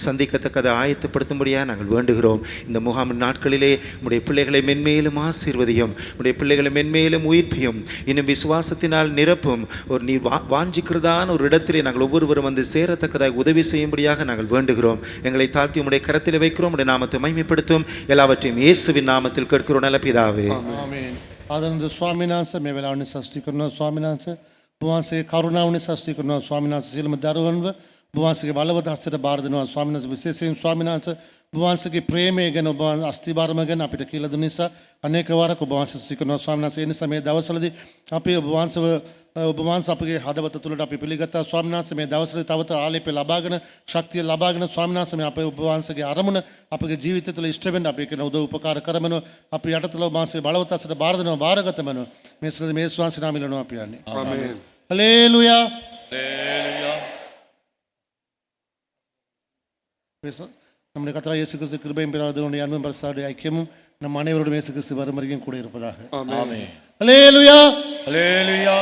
சந்திக்கத்தக்கதை ஆயத்தப்படுத்தும்படியாக நாங்கள் வேண்டுகிறோம். இந்த முகாமின் நாட்களிலே உடைய பிள்ளைகளை மென்மேலும் ஆசீர்வதியும், உடைய பிள்ளைகளை மென்மேலும் உயிர்ப்பியும், இன்னும் விசுவாசத்தினால் நிரப்பும். ஒரு நீர் வாஞ்சிக்கிறதான ஒரு இடத்திலே நாங்கள் ஒவ்வொருவரும் வந்து சேரத்தக்கதாக உதவி செய்யும்படியாக நாங்கள் வேண்டுகிறோம். எங்களை தாழ்த்தி உடைய கரத்தில் வைக்கிறோம். உடைய நாமத்தை மகிமைப்படுத்தும். எல்லாவற்றையும் இயேசுவின் நாமத்தில் கேட்கிறோம் நல்ல பிதாவே. ආමේන්. ආදරණීය ස්වාමීන් වහන්සේ මේ වෙලාවේ සස්ති කරනවා ස්වාමීන් වහන්සේ. ඔබවහන්සේ කරුණාවනේ සස්ති කරනවා ස්වාමීන් වහන්සේ. සියලුම දරුවන්ව ඔබවහන්සේගේ බලවත් හස්තයට බාර දෙනවා ස්වාමීන් වහන්සේ. විශේෂයෙන් ස්වාමීන් වහන්සේ ඔබවහන්සේගේ ප්‍රේමය ගැන, ඔබ අස්තිභාරම ගැන අපිට කියලා දුන්න නිසා අනේක වාරක් ඔබවහන්සේ සස්ති කරනවා ස්වාමීන් වහන්සේ. ඒ නිසා මේ දවස්වලදී අපි ඔබවහන්සේ අපගේ හදවත තුළට අපි පිළිගත්තා ස්වාමීන් වහන්සේ. මේ දවස්වලදී තවත ආලේපය ලබාගෙන ශක්තිය ලබාගෙන ස්වාමීන් වහන්සේ මේ අපේ ඔබවහන්සේගේ අරමුණ අපගේ ජීවිතය තුළ ඉෂ්ට වෙන්න අපි කරන උදව් උපකාර කරමු. අපි යටතල ඔබවහන්සේ බලවත් හස්තයට බාර දෙනවා, බාරගත වෙනවා. මේ සද මේ ස්වාමීන් නාමයෙන් අපි යන්නේ. Amen. හලෙලූයා. நம்முடைய கர்த்தராகிய இயேசு கிறிஸ்து கிருபையும் பிதாவுடைய அன்பும் பரிசுத்தமுடைய ஐக்கியமும் நம் அனைவரோடும் இயேசு கிறிஸ்து வரும் வரைக்கும் கூட இருப்பதாக. ஆமென். ஹல்லேலூயா. ஹல்லேலூயா.